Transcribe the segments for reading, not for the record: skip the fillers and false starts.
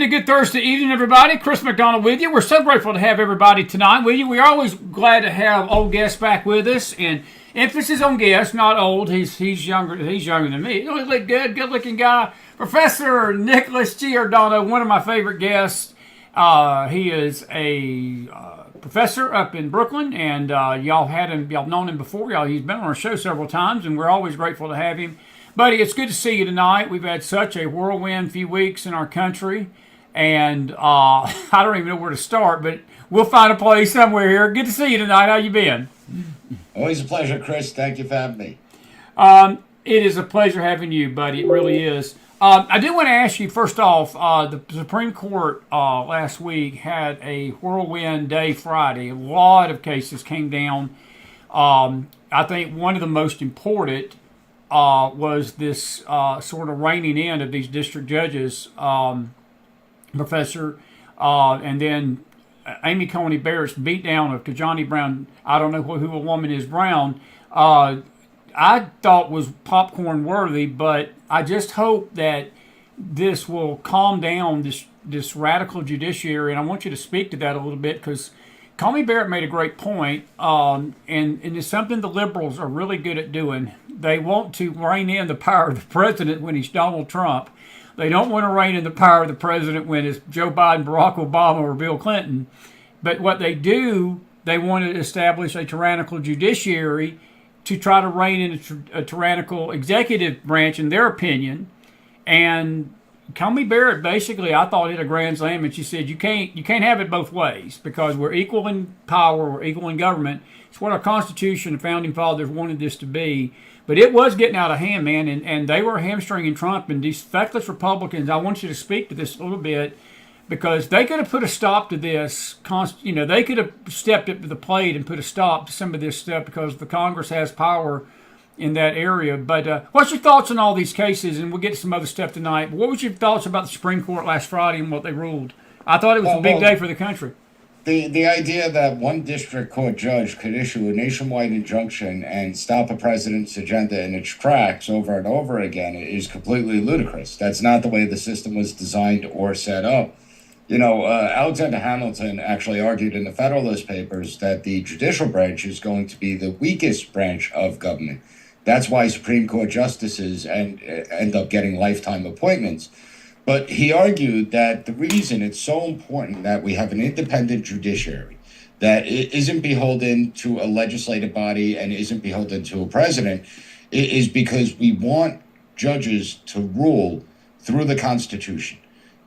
good Thursday evening, everybody. Chris McDonald with you. We're so grateful to have everybody tonight with you. We're always glad to have old guests back with us, and emphasis on guests, not old. He's younger. He's younger than me. He look good-looking guy. Professor Nicolas Giordano, one of my favorite guests. He is a professor up in Brooklyn, and y'all known him before. He's been on our show several times, and we're always grateful to have him. Buddy, it's good to see you tonight. We've had such a whirlwind few weeks in our country, and I don't even know where to start, but we'll find a place somewhere here. Good to see you tonight. How you been? Always a pleasure, Chris. Thank you for having me. It is a pleasure having you, buddy. It really is. I do want to ask you, first off, the Supreme Court last week had a whirlwind day Friday. A lot of cases came down. I think one of the most important was this sort of reining in of these district judges, Professor, and then Amy Coney Barrett's beatdown of Kajani Brown. I don't know who a woman is, Brown. I thought was popcorn worthy, but I just hope that this will calm down this radical judiciary, and I want you to speak to that a little bit, because Coney Barrett made a great point, and it's something the liberals are really good at doing. They want to rein in the power of the president when he's Donald Trump. They don't want to rein in the power of the president when it's Joe Biden, Barack Obama, or Bill Clinton. But what they do, they want to establish a tyrannical judiciary to try to rein in a tyrannical executive branch, in their opinion. And Coney Barrett basically, I thought, hit a grand slam, and she said, you can't have it both ways, because we're equal in power, we're equal in government. It's what our Constitution and Founding Fathers wanted this to be. But it was getting out of hand, man, and they were hamstringing Trump. And these feckless Republicans, I want you to speak to this a little bit, because they could have put a stop to this. They could have stepped up to the plate and put a stop to some of this stuff, because the Congress has power in that area. But what's your thoughts on all these cases? And we'll get to some other stuff tonight. But what was your thoughts about the Supreme Court last Friday and what they ruled? I thought it was a big day for the country. The idea that one district court judge could issue a nationwide injunction and stop a president's agenda in its tracks over and over again is completely ludicrous. That's not the way the system was designed or set up. Alexander Hamilton actually argued in the Federalist Papers that the judicial branch is going to be the weakest branch of government. That's why Supreme Court justices end up getting lifetime appointments. But he argued that the reason it's so important that we have an independent judiciary that isn't beholden to a legislative body and isn't beholden to a president is because we want judges to rule through the Constitution.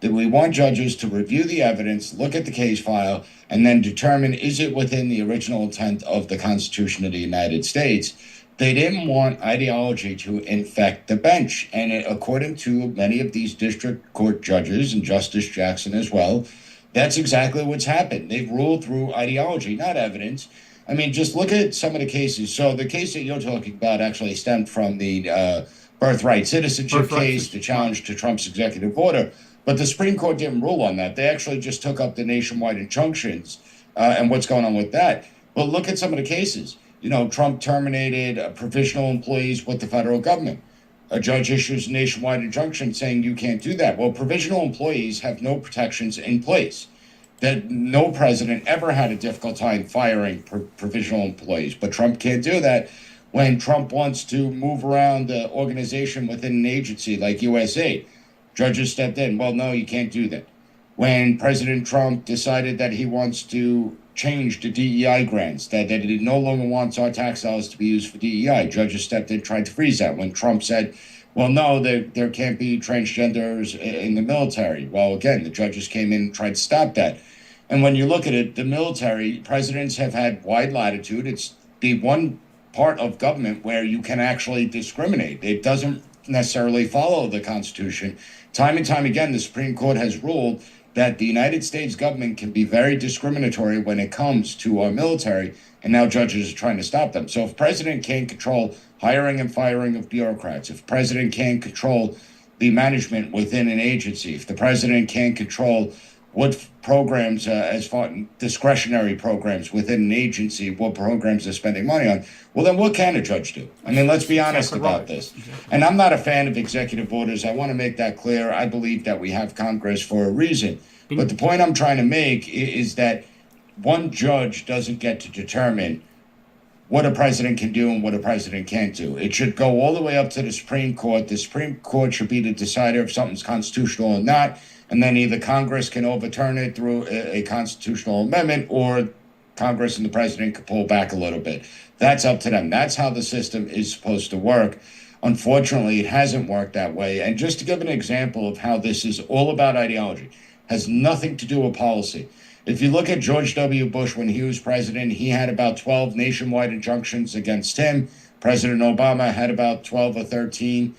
That we want judges to review the evidence, look at the case file, and then determine, is it within the original intent of the Constitution of the United States? They didn't want ideology to infect the bench. And according to many of these district court judges, and Justice Jackson as well, that's exactly what's happened. They've ruled through ideology, not evidence. I mean, just look at some of the cases. So the case that you're talking about actually stemmed from the birthright citizenship case, the challenge to Trump's executive order. But the Supreme Court didn't rule on that. They actually just took up the nationwide injunctions and what's going on with that. But look at some of the cases. Trump terminated provisional employees with the federal government. A judge issues a nationwide injunction saying you can't do that. Well, provisional employees have no protections in place. That no president ever had a difficult time firing provisional employees. But Trump can't do that. When Trump wants to move around the organization within an agency like USAID, judges stepped in. Well, no, you can't do that. When President Trump decided that he wants to change the DEI grants, that he no longer wants our tax dollars to be used for DEI, judges stepped in, tried to freeze that. When Trump said, well, no, there can't be transgenders in the military. Well, again, the judges came in and tried to stop that. And when you look at it, the military, presidents have had wide latitude. It's the one part of government where you can actually discriminate. It doesn't necessarily follow the Constitution. Time and time again, the Supreme Court has ruled that the United States government can be very discriminatory when it comes to our military, and now judges are trying to stop them. So if president can't control hiring and firing of bureaucrats, if president can't control the management within an agency, if the president can't control what programs, as far discretionary programs within an agency, what programs they're spending money on, well, then what can a judge do? I mean, let's be honest about this. And I'm not a fan of executive orders. I want to make that clear. I believe that we have Congress for a reason. But the point I'm trying to make is that one judge doesn't get to determine what a president can do and what a president can't do. It should go all the way up to the Supreme Court. The Supreme Court should be the decider if something's constitutional or not. And then either Congress can overturn it through a constitutional amendment, or Congress and the president can pull back a little bit. That's up to them. That's how the system is supposed to work. Unfortunately, it hasn't worked that way. And just to give an example of how this is all about ideology, has nothing to do with policy. If you look at George W. Bush when he was president, he had about 12 nationwide injunctions against him. President Obama had about 12 or 13.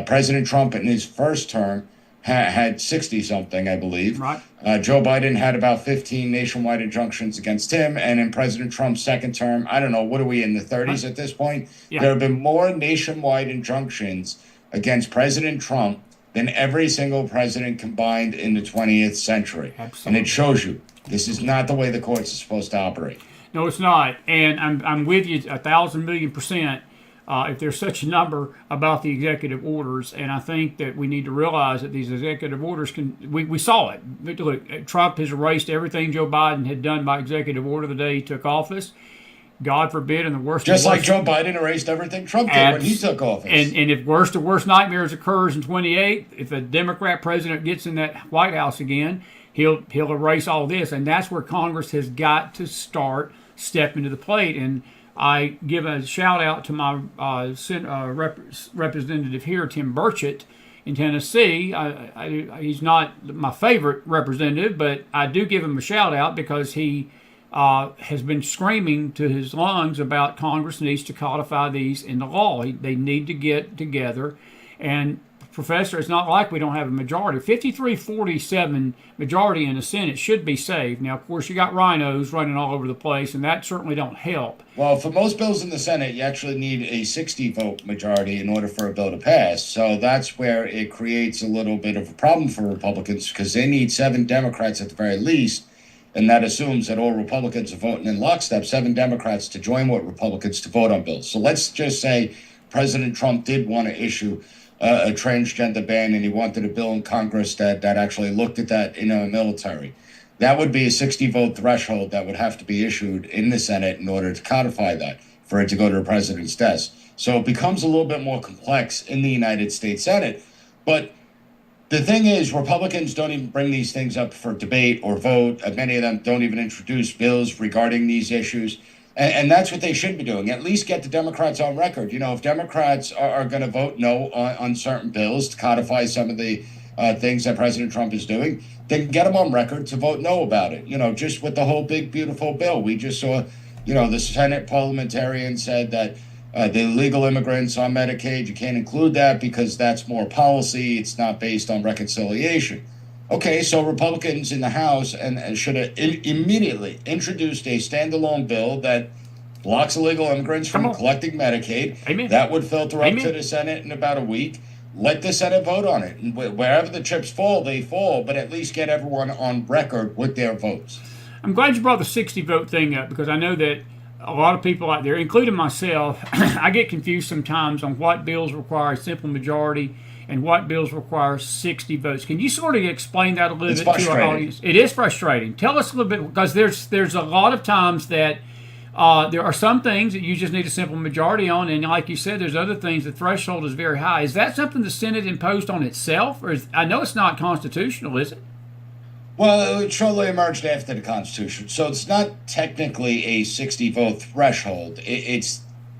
President Trump in his first term had 60-something, I believe. Right. Joe Biden had about 15 nationwide injunctions against him. And in President Trump's second term, I don't know, what are we in the 30s at this point? Yeah. There have been more nationwide injunctions against President Trump than every single president combined in the 20th century. Absolutely. And it shows you this is not the way the courts are supposed to operate. No, it's not. And I'm with you 1,000,000,000%. If there's such a number about the executive orders, and I think that we need to realize that these executive orders we saw it. Look, Trump has erased everything Joe Biden had done by executive order the day he took office. God forbid, in the worst just like Joe Biden erased everything Trump did when he took office. And if worst of worst nightmares occurs in 28, if a Democrat president gets in that White House again, he'll erase all this, and that's where Congress has got to start stepping to the plate. And I give a shout out to my representative here, Tim Burchett, in Tennessee. He's not my favorite representative, but I do give him a shout out because he has been screaming to his lungs about Congress needs to codify these into law. They need to get together. And Professor, it's not like we don't have a majority. 53-47 majority in the Senate should be saved. Now, of course, you got rhinos running all over the place, and that certainly don't help. Well, for most bills in the Senate, you actually need a 60-vote majority in order for a bill to pass. So that's where it creates a little bit of a problem for Republicans, because they need 7 Democrats at the very least, and that assumes that all Republicans are voting in lockstep, 7 Democrats to join with Republicans to vote on bills. So let's just say President Trump did want to issue a transgender ban, and he wanted a bill in Congress that actually looked at that in the military. That would be a 60-vote threshold that would have to be issued in the Senate in order to codify that, for it to go to the president's desk. So it becomes a little bit more complex in the United States Senate. But the thing is, Republicans don't even bring these things up for debate or vote. Many of them don't even introduce bills regarding these issues. And that's what they should be doing. At least get the Democrats on record. You know, if Democrats are going to vote no on certain bills to codify some of the things that President Trump is doing, then get them on record to vote no about it. You know, just with the whole big, beautiful bill. We just saw, you know, the Senate parliamentarian said that the illegal immigrants on Medicaid, you can't include that because that's more policy. It's not based on reconciliation. Okay, so Republicans in the House and should have immediately introduced a standalone bill that blocks illegal immigrants from collecting Medicaid. Amen. That would filter up to the Senate in about a week. Let the Senate vote on it. And wherever the chips fall, they fall, but at least get everyone on record with their votes. I'm glad you brought the 60-vote thing up, because I know that a lot of people out there, including myself, I get confused sometimes on what bills require a simple majority and what bills require 60 votes. Can you sort of explain that a little bit to our audience? It is frustrating. Tell us a little bit, because there's a lot of times that there are some things that you just need a simple majority on, and like you said, there's other things the threshold is very high. Is that something the Senate imposed on itself, or I know it's not constitutional, is it? Well, it shortly emerged after the Constitution, so it's not technically a 60-vote threshold. It's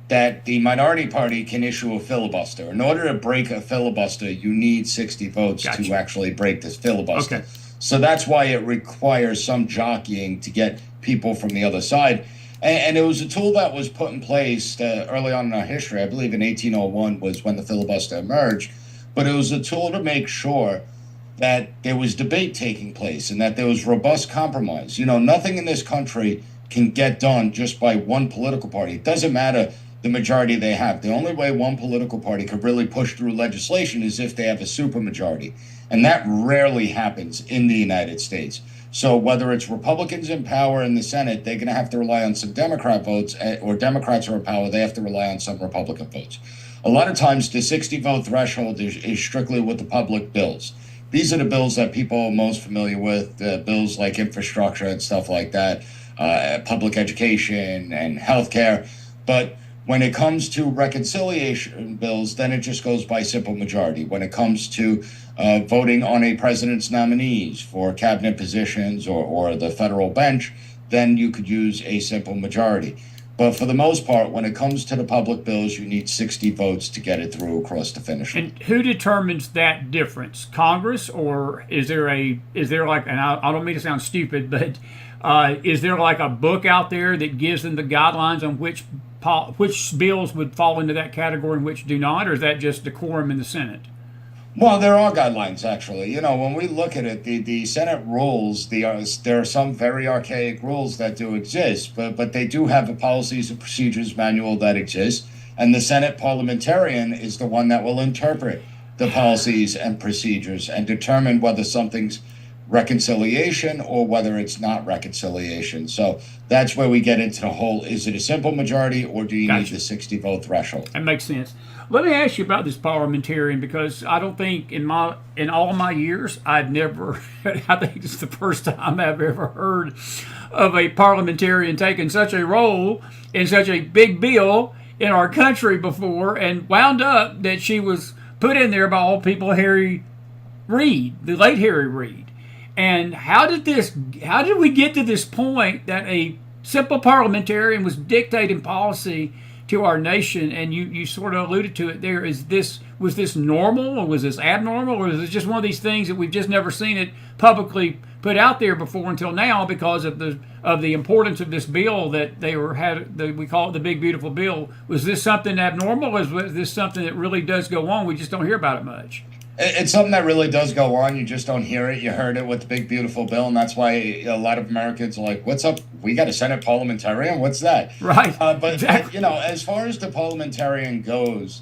that the minority party can issue a filibuster. In order to break a filibuster, you need 60 votes to actually break this filibuster. Okay. So that's why it requires some jockeying to get people from the other side. And it was a tool that was put in place early on in our history. I believe in 1801 was when the filibuster emerged. But it was a tool to make sure that there was debate taking place and that there was robust compromise. You know, nothing in this country can get done just by one political party. It doesn't matter the majority they have. The only way one political party could really push through legislation is if they have a supermajority. And that rarely happens in the United States. So whether it's Republicans in power in the Senate, they're going to have to rely on some Democrat votes, or Democrats are in power, they have to rely on some Republican votes. A lot of times the 60 vote threshold is strictly with the public bills. These are the bills that people are most familiar with, bills like infrastructure and stuff like that, public education and healthcare. But when it comes to reconciliation bills, then it just goes by simple majority. When it comes to voting on a president's nominees for cabinet positions or the federal bench, then you could use a simple majority. But for the most part, when it comes to the public bills, you need 60 votes to get it through across the finish line. And who determines that difference? Congress, or is there like, and I don't mean to sound stupid, but is there like a book out there that gives them the guidelines on which bills would fall into that category and which do not, or is that just decorum in the Senate? Well, there are guidelines, actually. When we look at it, the Senate rules, there are some very archaic rules that do exist, but they do have a policies and procedures manual that exists, and the Senate parliamentarian is the one that will interpret the policies and procedures and determine whether something's reconciliation or whether it's not reconciliation. So that's where we get into the whole, is it a simple majority or do you need the 60 vote threshold? That makes sense. Let me ask you about this parliamentarian, because I don't think in all my years I've never I think it's the first time I've ever heard of a parliamentarian taking such a role in such a big bill in our country before, and wound up that she was put in there by all people Harry Reid, the late Harry Reid. And how did we get to this point that a simple parliamentarian was dictating policy to our nation? And you sort of alluded to it there. Was this normal, or was this abnormal, or is it just one of these things that we've just never seen it publicly put out there before until now because of the importance of this bill that we call it the big beautiful bill? Was this something abnormal, or was this something that really does go on? We just don't hear about it much. It's something that really does go on. You just don't hear it. You heard it with the big, beautiful bill, and that's why a lot of Americans are like, what's up? We got a Senate parliamentarian? What's that? Right. But exactly. as far as the parliamentarian goes,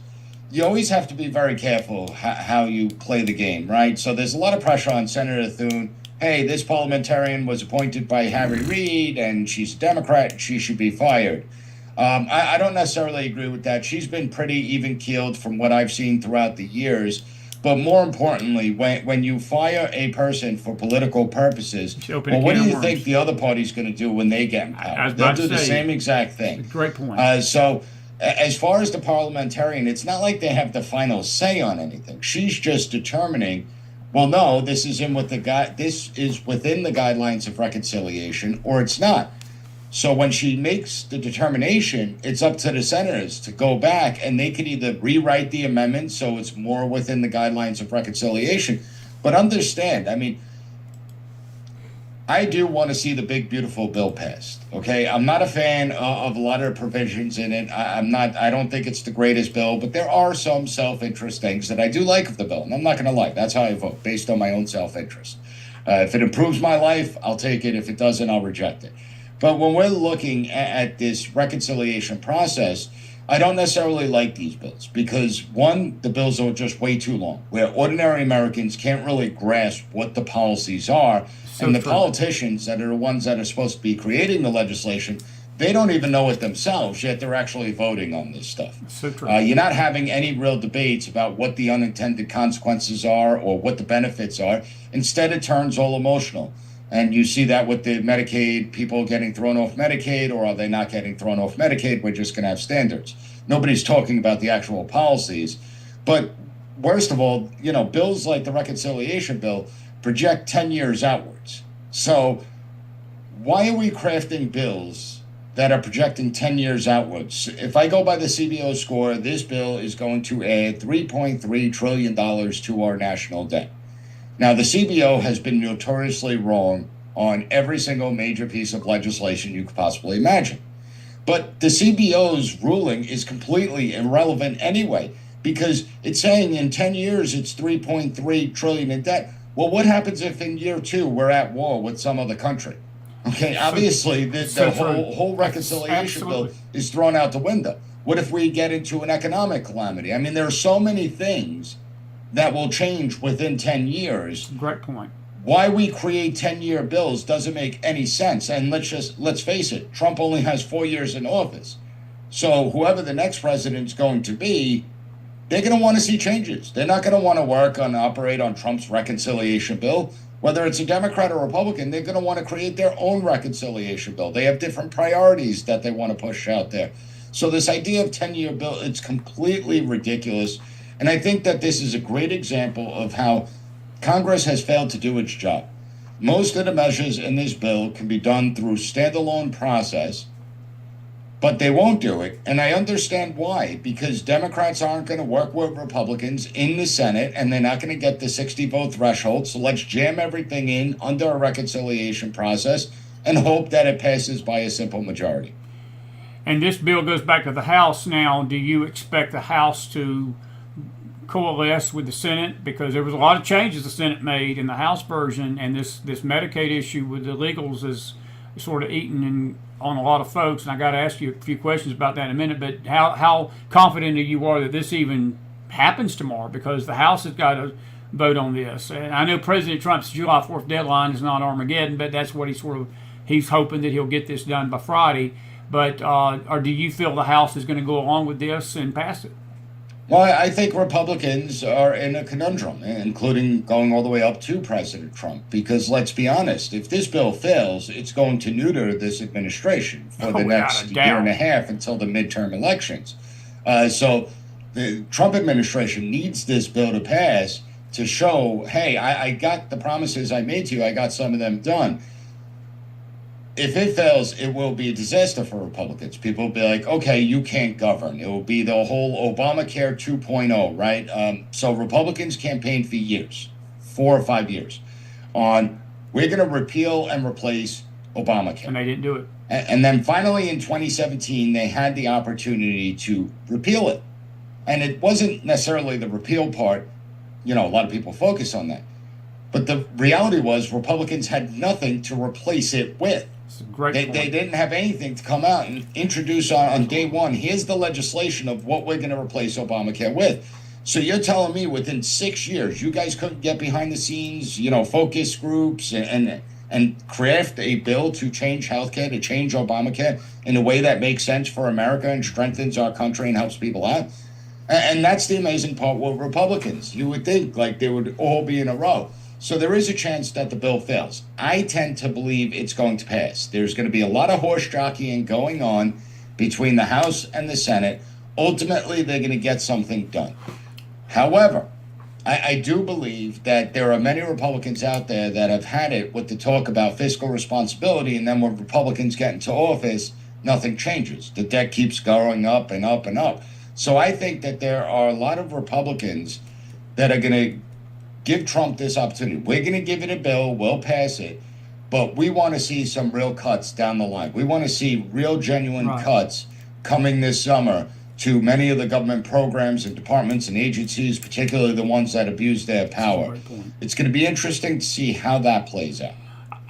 you always have to be very careful how you play the game, right? So there's a lot of pressure on Senator Thune. Hey, this parliamentarian was appointed by Harry Reid, and she's a Democrat. She should be fired. I don't necessarily agree with that. She's been pretty even-keeled from what I've seen throughout the years. But more importantly, when you fire a person for political purposes, well, what do you think the other party's going to do when they get in power? They'll do the same exact thing. Great point. So as far as the parliamentarian, it's not like they have the final say on anything. She's just determining, well, no, this is within the guidelines of reconciliation, or it's not. So when she makes the determination, it's up to the senators to go back, and they could either rewrite the amendment so it's more within the guidelines of reconciliation. But understand, I do want to see the big, beautiful bill passed. Okay, I'm not a fan of a lot of provisions in it. I don't think it's the greatest bill, but there are some self-interest things that I do like of the bill, and I'm not going to lie. That's how I vote, based on my own self-interest. If it improves my life, I'll take it. If it doesn't, I'll reject it. But when we're looking at this reconciliation process, I don't necessarily like these bills because, one, the bills are just way too long, where ordinary Americans can't really grasp what the policies are. And the politicians that are the ones that are supposed to be creating the legislation, they don't even know it themselves, yet they're actually voting on this stuff. So true. You're not having any real debates about what the unintended consequences are or what the benefits are. Instead, it turns all emotional. And you see that with the Medicaid, people getting thrown off Medicaid, or are they not getting thrown off Medicaid? We're just going to have standards. Nobody's talking about the actual policies. But worst of all, bills like the reconciliation bill project 10 years outwards. So why are we crafting bills that are projecting 10 years outwards? If I go by the CBO score, this bill is going to add $3.3 trillion to our national debt. Now, the CBO has been notoriously wrong on every single major piece of legislation you could possibly imagine. But the CBO's ruling is completely irrelevant anyway, because it's saying in 10 years it's $3.3 trillion in debt. Well, what happens if in year 2 we're at war with some other country? Okay, obviously the whole reconciliation bill is thrown out the window. What if we get into an economic calamity? I mean, there are so many things that will change within 10 years. Great point. Why we create 10-year bills doesn't make any sense. And let's face it, Trump only has 4 years in office. So whoever the next president's going to be, they're going to want to see changes. They're not going to want to operate on Trump's reconciliation bill. Whether it's a Democrat or Republican, they're going to want to create their own reconciliation bill. They have different priorities that they want to push out there. So this idea of 10-year bill, it's completely ridiculous. And I think that this is a great example of how Congress has failed to do its job. Most of the measures in this bill can be done through standalone process, but they won't do it. And I understand why, because Democrats aren't going to work with Republicans in the Senate, and they're not going to get the 60 vote threshold. So let's jam everything in under a reconciliation process and hope that it passes by a simple majority. And this bill goes back to the House now. Do you expect the House to coalesce with the Senate? Because there was a lot of changes the Senate made in the House version, and this Medicaid issue with the illegals is sort of eating on a lot of folks. And I got to ask you a few questions about that in a minute. But how confident are you that this even happens tomorrow? Because the House has got to vote on this. And I know President Trump's July 4th deadline is not Armageddon, but that's what he's hoping that he'll get this done by Friday. But or do you feel the House is going to go along with this and pass it? Well, I think Republicans are in a conundrum, including going all the way up to President Trump, because let's be honest, if this bill fails, it's going to neuter this administration for the next year and a half until the midterm elections. So the Trump administration needs this bill to pass to show, hey, I got the promises I made to you, I got some of them done. If it fails, it will be a disaster for Republicans. People will be like, okay, you can't govern. It will be the whole Obamacare 2.0, right? So Republicans campaigned for years, 4 or 5 years, on we're going to repeal and replace Obamacare. And they didn't do it. And then finally in 2017, they had the opportunity to repeal it. And it wasn't necessarily the repeal part. You know, a lot of people focus on that. But the reality was Republicans had nothing to replace it with. They didn't have anything to come out and introduce on day one. Here's the legislation of what we're going to replace Obamacare with. So you're telling me within 6 years, you guys couldn't get behind the scenes, focus groups and craft a bill to change healthcare, to change Obamacare in a way that makes sense for America and strengthens our country and helps people out? And that's the amazing part with Republicans. You would think like they would all be in a row. So there is a chance that the bill fails. I tend to believe it's going to pass. There's going to be a lot of horse jockeying going on between the House and the Senate. Ultimately, they're going to get something done. However, I do believe that there are many Republicans out there that have had it with the talk about fiscal responsibility, and then when Republicans get into office, nothing changes. The debt keeps going up and up and up. So I think that there are a lot of Republicans that are going to give Trump this opportunity. We're going to give it a bill, we'll pass it, but we want to see some real cuts down the line. We want to see real, genuine cuts coming this summer to many of the government programs and departments and agencies, particularly the ones that abuse their power. It's going to be interesting to see how that plays out.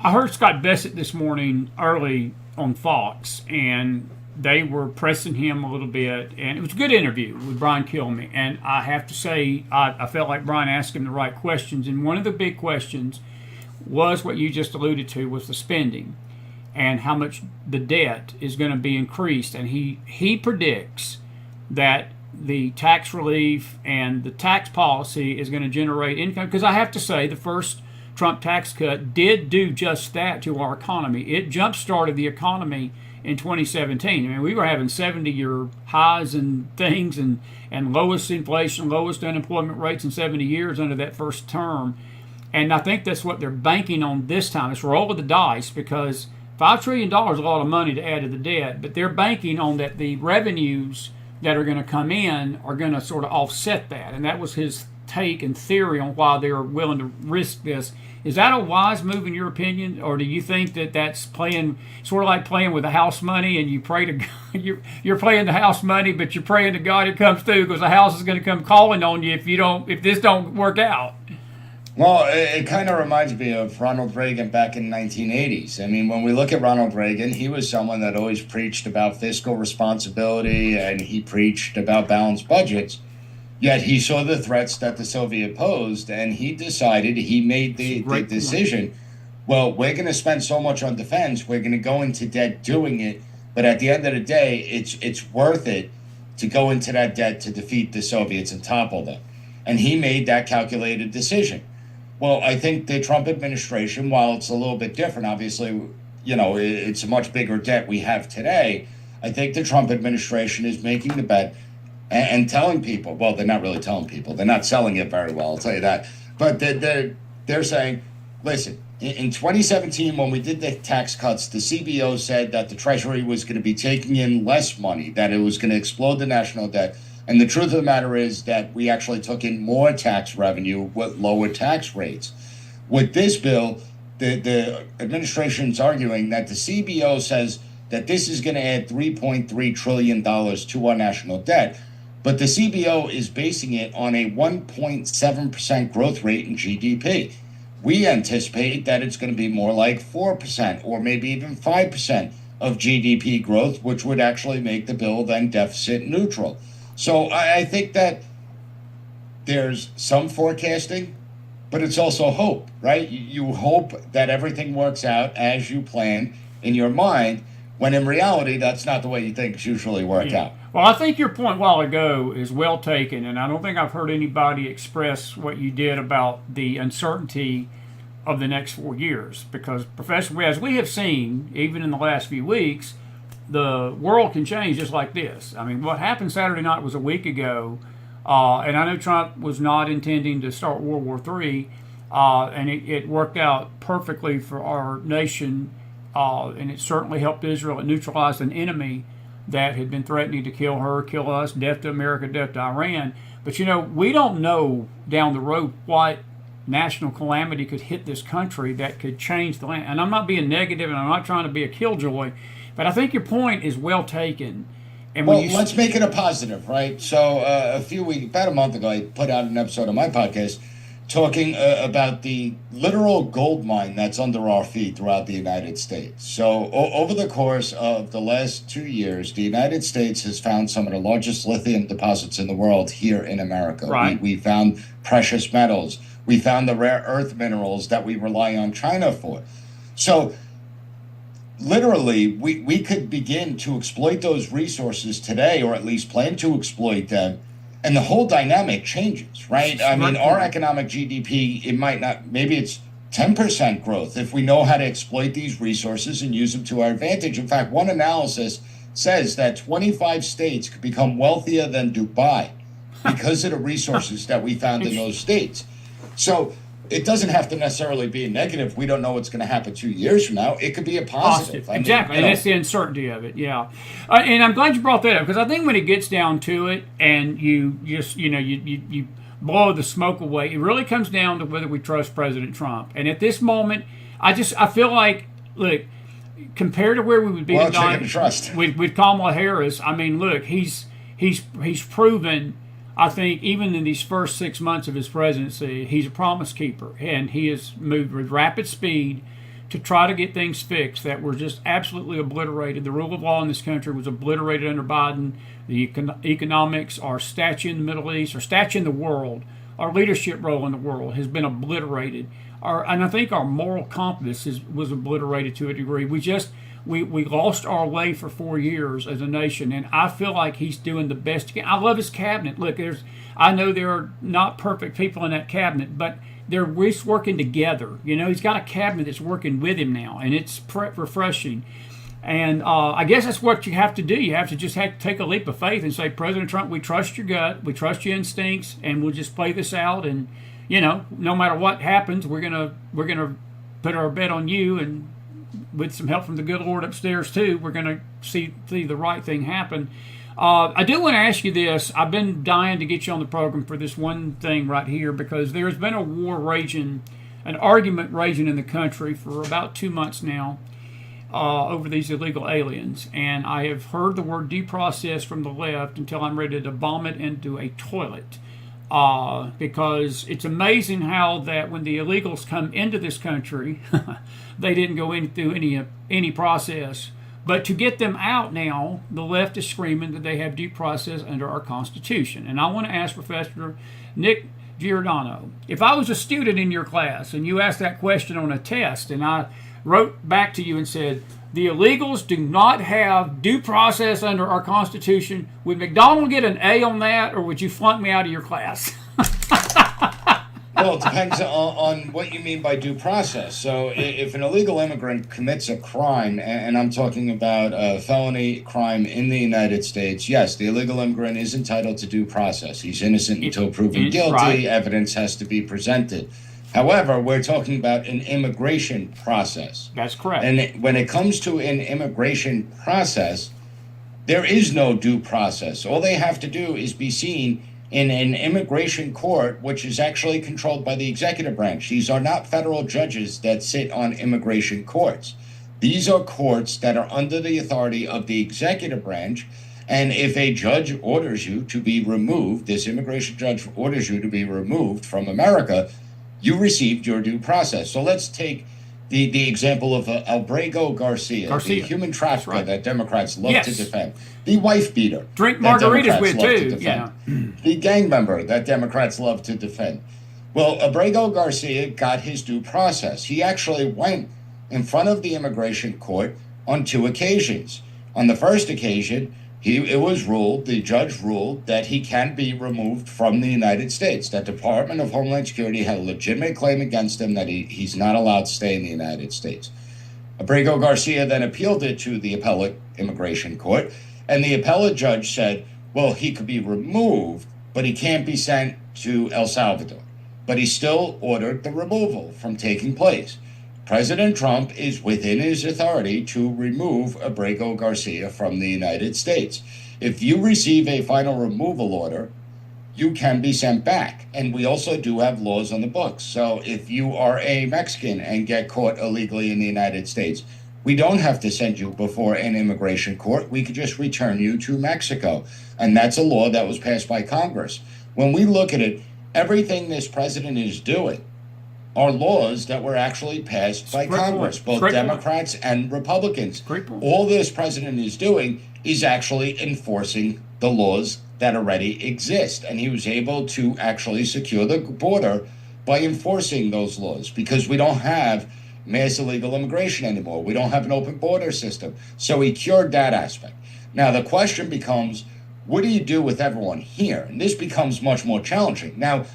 I heard Scott Bassett this morning early on Fox, and they were pressing him a little bit, and it was a good interview with Brian Kilmeade. And I have to say, I felt like Brian asked him the right questions. And one of the big questions was what you just alluded to, was the spending and how much the debt is going to be increased. And he predicts that the tax relief and the tax policy is going to generate income. Because I have to say, the first Trump tax cut did do just that to our economy. It jump-started the economy in 2017. I mean, we were having 70-year highs and things, and lowest inflation, lowest unemployment rates in 70 years under that first term. And I think that's what they're banking on this time. It's roll of the dice, because $5 trillion is a lot of money to add to the debt, but they're banking on that the revenues that are going to come in are going to sort of offset that. And that was his take and theory on why they're willing to risk this. Is that a wise move in your opinion, or do you think that that's playing sort of like playing with the house money, and you pray to God, you're playing the house money, but you're praying to God it comes through, because the house is going to come calling on you if this don't work out? Well, it kind of reminds me of Ronald Reagan back in the 1980s. I mean, when we look at Ronald Reagan, he was someone that always preached about fiscal responsibility and he preached about balanced budgets. Yet he saw the threats that the Soviet posed, and he made the decision. Well, we're going to spend so much on defense, we're going to go into debt doing it. But at the end of the day, it's worth it to go into that debt to defeat the Soviets and topple them. And he made that calculated decision. Well, I think the Trump administration, while it's a little bit different, obviously, it's a much bigger debt we have today. I think the Trump administration is making the bet and telling people, well, they're not really telling people, they're not selling it very well, I'll tell you that. But they're saying, listen, in 2017, when we did the tax cuts, the CBO said that the Treasury was going to be taking in less money, that it was going to explode the national debt. And the truth of the matter is that we actually took in more tax revenue with lower tax rates. With this bill, the administration's arguing that the CBO says that this is going to add $3.3 trillion to our national debt. But the CBO is basing it on a 1.7% growth rate in GDP. We anticipate that it's going to be more like 4% or maybe even 5% of GDP growth, which would actually make the bill then deficit neutral. So I think that there's some forecasting, but it's also hope, right? You hope that everything works out as you plan in your mind, when in reality, that's not the way things usually work out. Well, I think your point a while ago is well taken, and I don't think I've heard anybody express what you did about the uncertainty of the next 4 years. Because, professionally, as we have seen, even in the last few weeks, the world can change just like this. I mean, what happened Saturday night was a week ago, and I know Trump was not intending to start World War III, and it worked out perfectly for our nation, and it certainly helped Israel. It neutralized an enemy that had been threatening to kill her, kill us, death to America, death to Iran. But, we don't know down the road what national calamity could hit this country that could change the land. And I'm not being negative, and I'm not trying to be a killjoy, but I think your point is well taken. And let's make it a positive, right? So about a month ago, I put out an episode of my podcast talking about the literal gold mine that's under our feet throughout the United States. So over the course of the last 2 years, the United States has found some of the largest lithium deposits in the world here in America. Right. We found precious metals. We found the rare earth minerals that we rely on China for. So literally, we could begin to exploit those resources today, or at least plan to exploit them, and the whole dynamic changes, right? I mean, our economic GDP, it might not, maybe it's 10% growth if we know how to exploit these resources and use them to our advantage. In fact, one analysis says that 25 states could become wealthier than Dubai because of the resources that we found in those states. So it doesn't have to necessarily be a negative. We don't know what's going to happen 2 years from now. It could be a positive. Exactly. And that's the uncertainty of it. Yeah. And I'm glad you brought that up, because I think when it gets down to it and you just, you blow the smoke away, it really comes down to whether we trust President Trump. And at this moment, I feel like, look, compared to where we would be with Kamala Harris, I mean, look, he's proven, I think, even in these first 6 months of his presidency, he's a promise keeper, and he has moved with rapid speed to try to get things fixed that were just absolutely obliterated. The rule of law in this country was obliterated under Biden. The economics, our stature in the Middle East, our stature in the world, our leadership role in the world has been obliterated. And I think our moral compass was obliterated to a degree. We lost our way for 4 years as a nation, and I feel like he's doing the best he can. I love his cabinet. Look, I know there are not perfect people in that cabinet, but they're working together. He's got a cabinet that's working with him now, and it's refreshing. And I guess that's what you have to do. You have to take a leap of faith and say, President Trump, we trust your gut, we trust your instincts, and we'll just play this out. And no matter what happens, we're gonna put our bet on you, and with some help from the good Lord upstairs too, we're going to see the right thing happen. I do want to ask you this. I've been dying to get you on the program for this one thing right here, because there's been a war raging, an argument raging in the country for about 2 months now over these illegal aliens. And I have heard the word deprocess from the left until I'm ready to bomb it into a toilet. because it's amazing how that when the illegals come into this country, they didn't go through any process. But to get them out now, the left is screaming that they have due process under our Constitution. And I want to ask Professor Nick Giordano, if I was a student in your class and you asked that question on a test and I wrote back to you and said, the illegals do not have due process under our Constitution, would McDonald get an A on that, or would you flunk me out of your class? Well, it depends on what you mean by due process. So if an illegal immigrant commits a crime, and I'm talking about a felony crime in the United States, yes, the illegal immigrant is entitled to due process. He's innocent until proven guilty. Right. Evidence has to be presented. However, we're talking about an immigration process. That's correct. And when it comes to an immigration process, there is no due process. All they have to do is be seen in an immigration court, which is actually controlled by the executive branch. These are not federal judges that sit on immigration courts. These are courts that are under the authority of the executive branch. And if a judge orders you to be removed, this immigration judge orders you to be removed from America, you received your due process. So let's take the example of Albrego Garcia, the human trafficker that Democrats love to defend, the wife beater, drink margaritas with too, the gang member that Democrats love to defend. Well, Albrego Garcia got his due process. He actually went in front of the immigration court on 2 occasions. On the first occasion, the judge ruled that he can be removed from the United States. That Department of Homeland Security had a legitimate claim against him that he's not allowed to stay in the United States. Abrego Garcia then appealed it to the appellate immigration court, and the appellate judge said, well, he could be removed, but he can't be sent to El Salvador. But he still ordered the removal from taking place. President Trump is within his authority to remove Abrego Garcia from the United States. If you receive a final removal order, you can be sent back. And we also do have laws on the books. So if you are a Mexican and get caught illegally in the United States, we don't have to send you before an immigration court. We could just return you to Mexico. And that's a law that was passed by Congress. When we look at it, everything this president is doing are laws that were actually passed by Congress, both Democrats and Republicans. All this president is doing is actually enforcing the laws that already exist. And he was able to actually secure the border by enforcing those laws, because we don't have mass illegal immigration anymore. We don't have an open border system. So he cured that aspect. Now, the question becomes, what do you do with everyone here? And this becomes much more challenging. Now,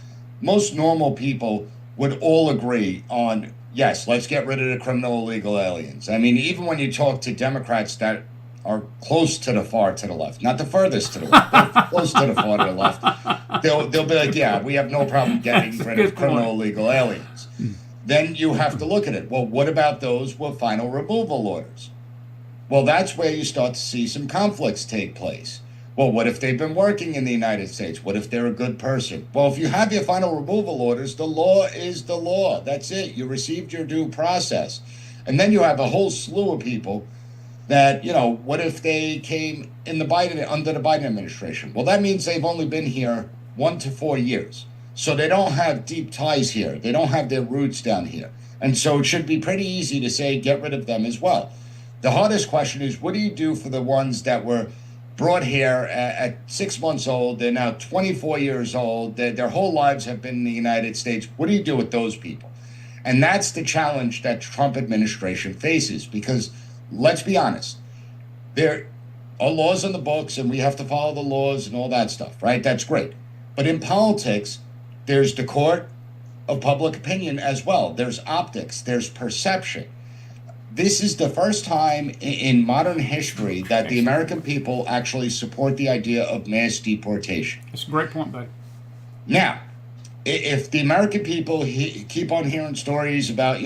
most normal people would all agree on, yes, let's get rid of the criminal illegal aliens. I mean, even when you talk to Democrats that are close to the far to the left, not the furthest to the left, but close to the far to the left, they'll be like, yeah, we have no problem getting rid of criminal illegal aliens. Then you have to look at it. Well, what about those with final removal orders? Well, that's where you start to see some conflicts take place. Well, what if they've been working in the United States? What if they're a good person? Well, if you have your final removal orders, the law is the law. That's it. You received your due process. And then you have a whole slew of people that, what if they came under the Biden administration? Well, that means they've only been here 1 to 4 years. So they don't have deep ties here. They don't have their roots down here. And so it should be pretty easy to say, get rid of them as well. The hardest question is, what do you do for the ones that were brought here at 6 months old? They're now 24 years old. Their whole lives have been in the United States. What do you do with those people? And that's the challenge that the Trump administration faces, because let's be honest, there are laws on the books and we have to follow the laws and all that stuff, right? That's great. But in politics, there's the court of public opinion as well. There's optics, there's perception. This is the first time in modern history that the American people actually support the idea of mass deportation. That's a great point, buddy. Now, if the American people keep on hearing stories about,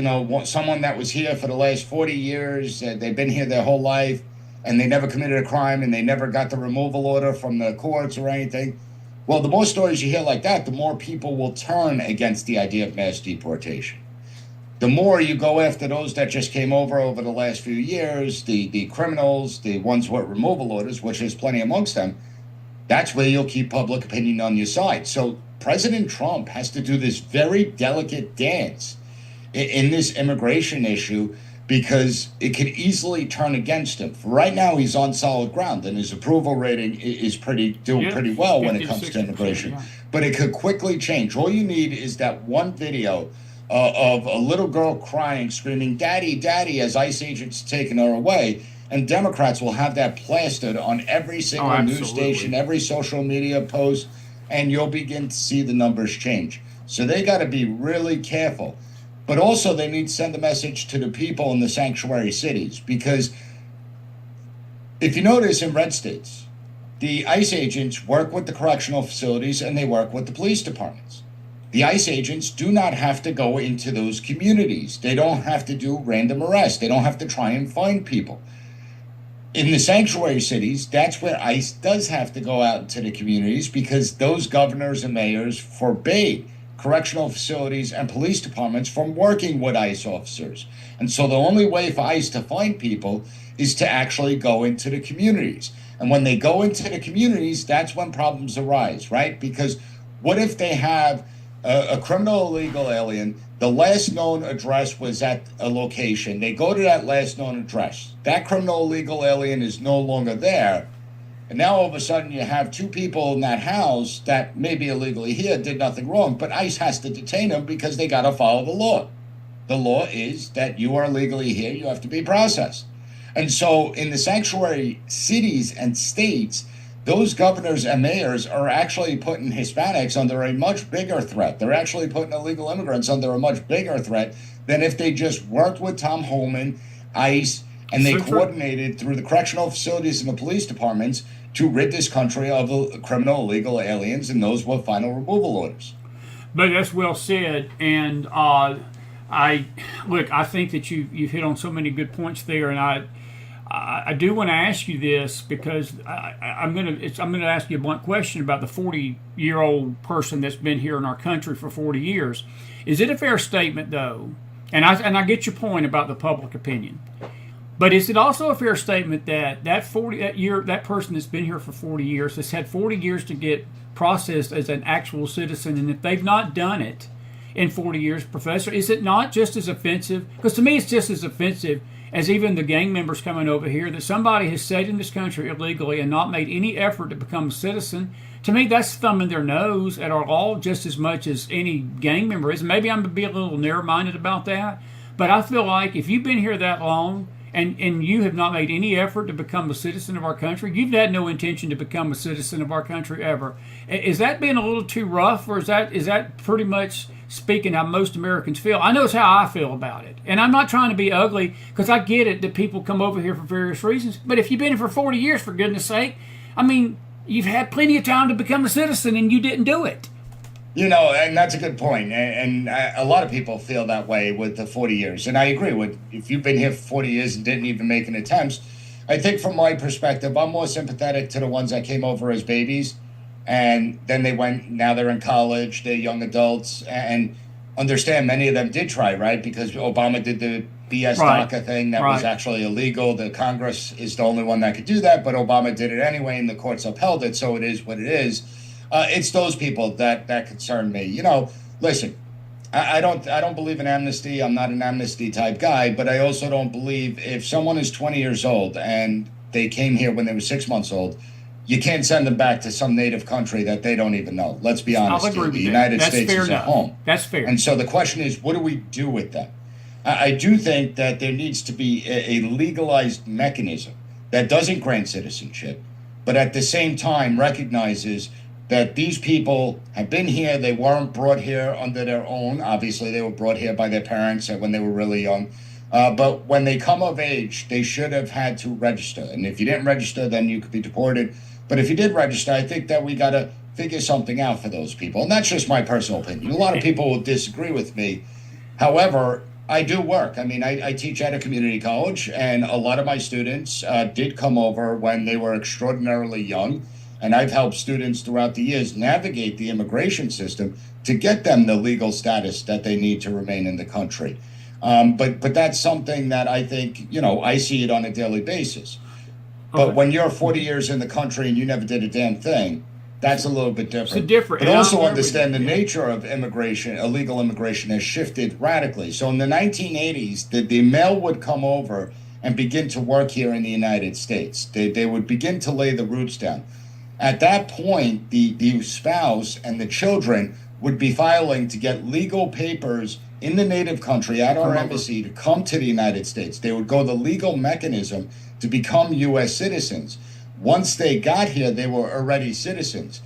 someone that was here for the last 40 years, they've been here their whole life, and they never committed a crime, and they never got the removal order from the courts or anything, well, the more stories you hear like that, the more people will turn against the idea of mass deportation. The more you go after those that just came over the last few years, the criminals, the ones with removal orders, which there's plenty amongst them, that's where you'll keep public opinion on your side. So President Trump has to do this very delicate dance in this immigration issue because it could easily turn against him. Right now, he's on solid ground, and his approval rating is doing pretty well when it comes to immigration. Yeah. But it could quickly change. All you need is that one video of a little girl crying, screaming, "Daddy, Daddy," as ICE agents taking her away. And Democrats will have that plastered on every single news station, every social media post, and you'll begin to see the numbers change. So they got to be really careful. But also they need to send a message to the people in the sanctuary cities, because if you notice in red states, the ICE agents work with the correctional facilities and they work with the police departments. The ICE agents do not have to go into those communities. They don't have to do random arrests. They don't have to try and find people. In the sanctuary cities, that's where ICE does have to go out into the communities, because those governors and mayors forbade correctional facilities and police departments from working with ICE officers. And so the only way for ICE to find people is to actually go into the communities. And when they go into the communities, that's when problems arise, right? Because what if they have a criminal illegal alien, the last known address was at a location, they go to that last known address, that criminal illegal alien is no longer there, and now all of a sudden you have two people in that house that may be illegally here, did nothing wrong, but ICE has to detain them because they got to follow the law. The law is that you are legally here, you have to be processed. And so in the sanctuary cities and states, those governors and mayors are actually putting Hispanics under a much bigger threat. They're actually putting illegal immigrants under a much bigger threat than if they just worked with Tom Homan, ICE, and they coordinated through the correctional facilities and the police departments to rid this country of criminal illegal aliens, and those were final removal orders. But that's well said. And I think that you've hit on so many good points there, and I do want to ask you this, because I'm gonna ask you a blunt question about the 40-year-old person that's been here in our country for 40 years. Is it a fair statement, though? And I get your point about the public opinion, but is it also a fair statement that that person that's been here for 40 years has had 40 years to get processed as an actual citizen, and if they've not done it in 40 years, Professor, is it not just as offensive? Because to me, it's just as offensive as even the gang members coming over here, that somebody has stayed in this country illegally and not made any effort to become a citizen. To me, that's thumbing their nose at our law just as much as any gang member is. Maybe I'm going to be a little narrow-minded about that, but I feel like if you've been here that long and you have not made any effort to become a citizen of our country, you've had no intention to become a citizen of our country ever. Is that being a little too rough, or is that pretty much speaking how most Americans feel? I know it's how I feel about it. And I'm not trying to be ugly, because I get it that people come over here for various reasons. But if you've been here for 40 years, for goodness sake, I mean, you've had plenty of time to become a citizen and you didn't do it. You know, and that's a good point. And a lot of people feel that way with the 40 years. And I agree with, if you've been here for 40 years and didn't even make an attempt, I think from my perspective, I'm more sympathetic to the ones that came over as babies. And then they went, now they're in college, they're young adults, and understand many of them did try, right? Because Obama did the BS DACA thing that was actually illegal. The Congress is the only one that could do that, but Obama did it anyway, and the courts upheld it, so it is what it is. It's those people that concern me. You know, listen, I don't believe in amnesty. I'm not an amnesty type guy, but I also don't believe if someone is 20 years old and they came here when they were 6 months old, you can't send them back to some native country that they don't even know. Let's be honest. I'll agree with the that. United That's States fair is enough. a home. That's fair. And so the question is, what do we do with them? I do think that there needs to be a legalized mechanism that doesn't grant citizenship, but at the same time recognizes that these people have been here. They weren't brought here under their own. Obviously, they were brought here by their parents when they were really young. But when they come of age, they should have had to register. And if you didn't register, then you could be deported. But if you did register, I think that we got to figure something out for those people. And that's just my personal opinion. A lot of people will disagree with me. However, I do work. I mean, I teach at a community college, and a lot of my students did come over when they were extraordinarily young. And I've helped students throughout the years navigate the immigration system to get them the legal status that they need to remain in the country. But that's something that I think, you know, I see it on a daily basis. But when you're 40 years in the country and you never did a damn thing, That's a little bit different. It's different. But And also I'm- understand the nature of immigration, illegal immigration, has shifted radically. So in the 1980s, the male would come over and begin to work here in the United States. They would begin to lay the roots down. At that point, the spouse and the children would be filing to get legal papers in the native country at our embassy to come to the United States. They would go the legal mechanism to become U.S. citizens. Once they got here, they were already citizens.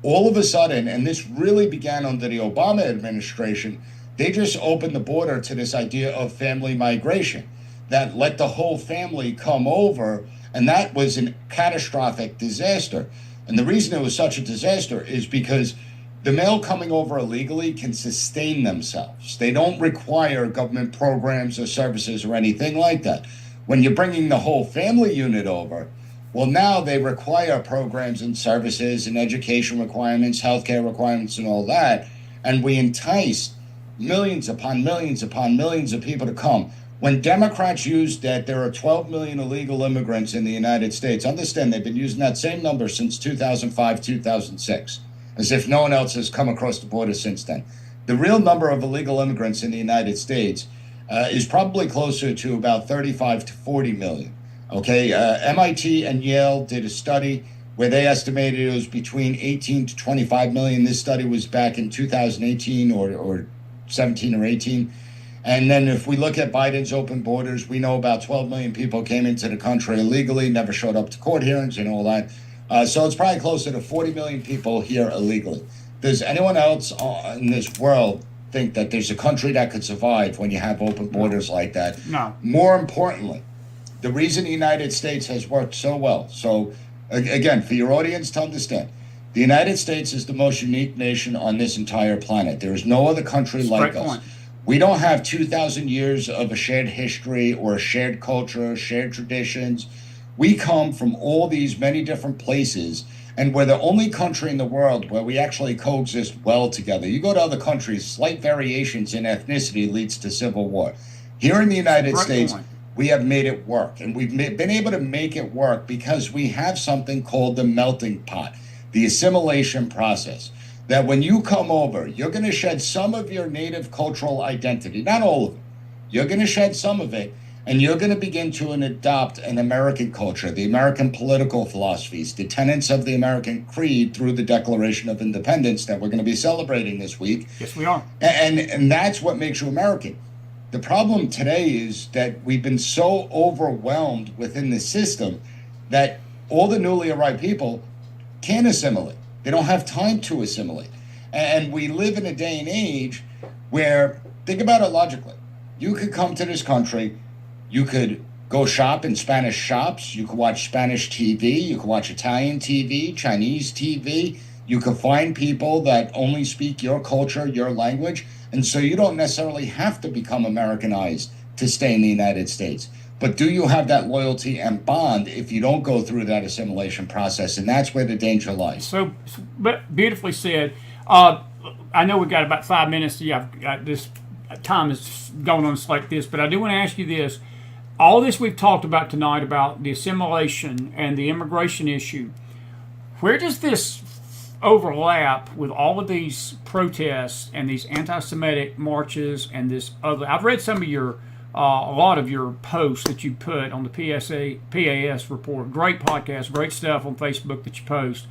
All of a sudden, and this really began under the Obama administration, they just opened the border to this idea of family migration, that let the whole family come over, and that was a catastrophic disaster. And the reason it was such a disaster is because the male coming over illegally can sustain themselves. They don't require government programs or services or anything like that. When you're bringing the whole family unit over, well, now they require programs and services and education requirements, healthcare requirements, and all that. And we entice millions upon millions upon millions of people to come. When Democrats use that there are 12 million illegal immigrants in the United States, understand they've been using that same number since 2005, 2006, as if no one else has come across the border since then. The real number of illegal immigrants in the United States is probably closer to about 35 to 40 million. Okay, MIT and Yale did a study where they estimated it was between 18 to 25 million. This study was back in 2018 or 17 or 18. And then if we look at Biden's open borders, we know about 12 million people came into the country illegally, never showed up to court hearings and all that. So it's probably closer to 40 million people here illegally. Does anyone else in this world think that there's a country that could survive when you have open borders like that? No. More importantly, the reason the United States has worked so well. So again, for your audience to understand, the United States is the most unique nation on this entire planet. There is no other country like us. We don't have 2,000 years of a shared history or a shared culture, shared traditions. We come from all these many different places, and we're the only country in the world where we actually coexist well together. You go to other countries, slight variations in ethnicity leads to civil war. Here in the United States, we have made it work, and we've been able to make it work because we have something called the melting pot, the assimilation process. That when you come over, you're going to shed some of your native cultural identity, not all of it. You're going to shed some of it, and you're going to begin to adopt an American culture, the American political philosophies, the tenets of the American creed through the Declaration of Independence that we're going to be celebrating this week. Yes, we are. And that's what makes you American. The problem today is that we've been so overwhelmed within the system that all the newly arrived people can't assimilate. They don't have time to assimilate. And we live in a day and age where, think about it logically. You could come to this country, you could go shop in Spanish shops, you could watch Spanish TV, you could watch Italian TV, Chinese TV, you could find people that only speak your culture, your language, and so you don't necessarily have to become Americanized to stay in the United States. But do you have that loyalty and bond if you don't go through that assimilation process? And that's where the danger lies. So beautifully said. I know we've got about 5 minutes. This time is going on like this, but I do want to ask you this. All this we've talked about tonight about the assimilation and the immigration issue, where does this overlap with all of these protests and these anti-Semitic marches and this other? I've read some of your a lot of your posts that you put on the PAS report. Great podcast, great stuff on Facebook that you post.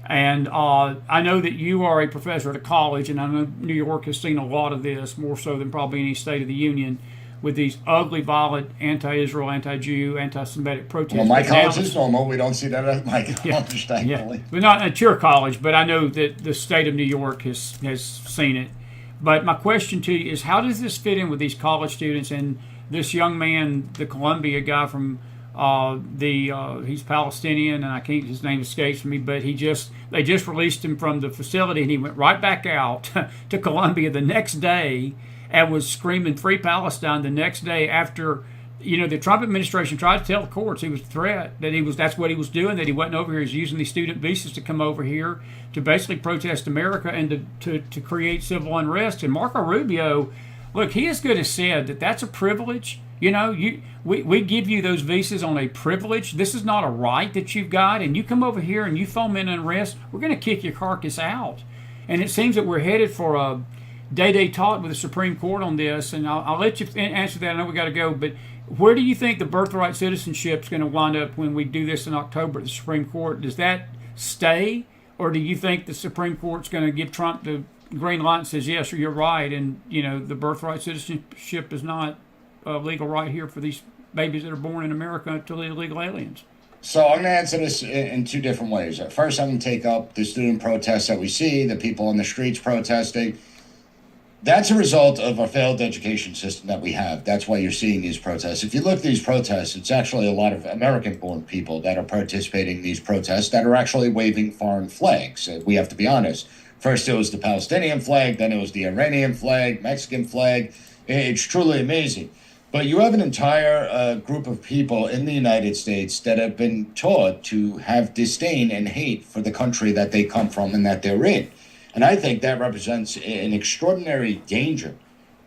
And I know that you are a professor at a college, and I know New York has seen a lot of this, more so than probably any state of the union, with these ugly, violent, anti-Israel, anti-Jew, anti-Semitic protests. Well, my college is normal. We don't see that at my college, thankfully. Yeah. But not at your college, but I know that the state of New York has seen it. But my question to you is, how does this fit in with these college students and this young man, the Columbia guy from he's Palestinian, and I can't, his name escapes me, but they just released him from the facility, and he went right back out to Columbia the next day and was screaming "Free Palestine" the next day after. The Trump administration tried to tell the courts he was a threat, that's what he was doing, that he wasn't over here. He's using these student visas to come over here to basically protest America and to create civil unrest. And Marco Rubio, look, he as good as said that that's a privilege We give you those visas on a privilege. This is not a right that you've got, and you come over here and you foment unrest, we're going to kick your carcass out. And it seems that we're headed for a day talk with the Supreme Court on this, and I'll let you answer that. I know we got to go, but where do you think the birthright citizenship is going to wind up when we do this in October at the Supreme Court? Does that stay, or do you think the Supreme Court's going to give Trump the green light and says, yes, you're right, and the birthright citizenship is not a legal right here for these babies that are born in America to illegal aliens? So I'm going to answer this in two different ways. First, I'm going to take up the student protests that we see, the people on the streets protesting. That's a result of a failed education system that we have. That's why you're seeing these protests. If you look at these protests, it's actually a lot of American-born people that are participating in these protests that are actually waving foreign flags. We have to be honest. First, it was the Palestinian flag, then it was the Iranian flag, Mexican flag. It's truly amazing. But you have an entire group of people in the United States that have been taught to have disdain and hate for the country that they come from and that they're in. And I think that represents an extraordinary danger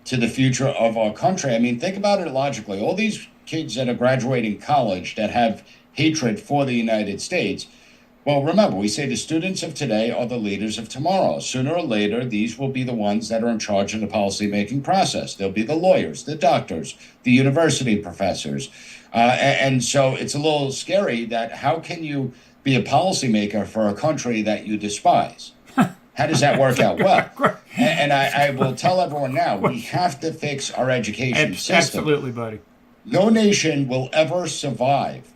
to the future of our country. I mean, think about it logically. All these kids that are graduating college that have hatred for the United States. Well, remember, we say the students of today are the leaders of tomorrow. Sooner or later, these will be the ones that are in charge of the policymaking process. They'll be the lawyers, the doctors, the university professors. And so it's a little scary that how can you be a policymaker for a country that you despise? How does that work out? Well, and I will tell everyone now, we have to fix our education system. Absolutely, buddy. No nation will ever survive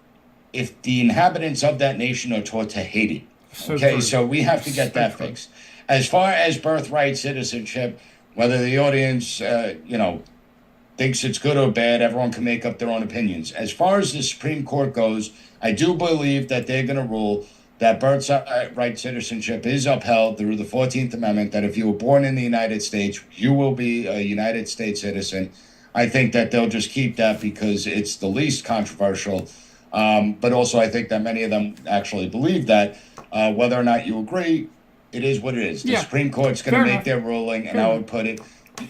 if the inhabitants of that nation are taught to hate it. So we have to get that fixed. As far as birthright citizenship, whether the audience, thinks it's good or bad, everyone can make up their own opinions. As far as the Supreme Court goes, I do believe that they're going to rule that birthright citizenship is upheld through the 14th Amendment, that if you were born in the United States, you will be a United States citizen. I think that they'll just keep that because it's the least controversial. But also, I think that many of them actually believe that. Whether or not you agree, it is what it is. The Supreme Court's going to make their ruling, and I would put it,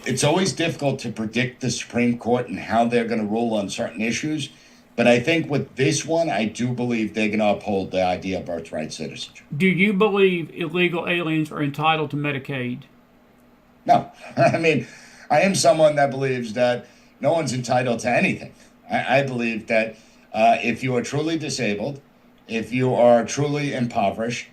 it's always difficult to predict the Supreme Court and how they're going to rule on certain issues. But I think with this one, I do believe they're going to uphold the idea of birthright citizenship. Do you believe illegal aliens are entitled to Medicaid? No. I mean, I am someone that believes that no one's entitled to anything. I believe that if you are truly disabled, if you are truly impoverished,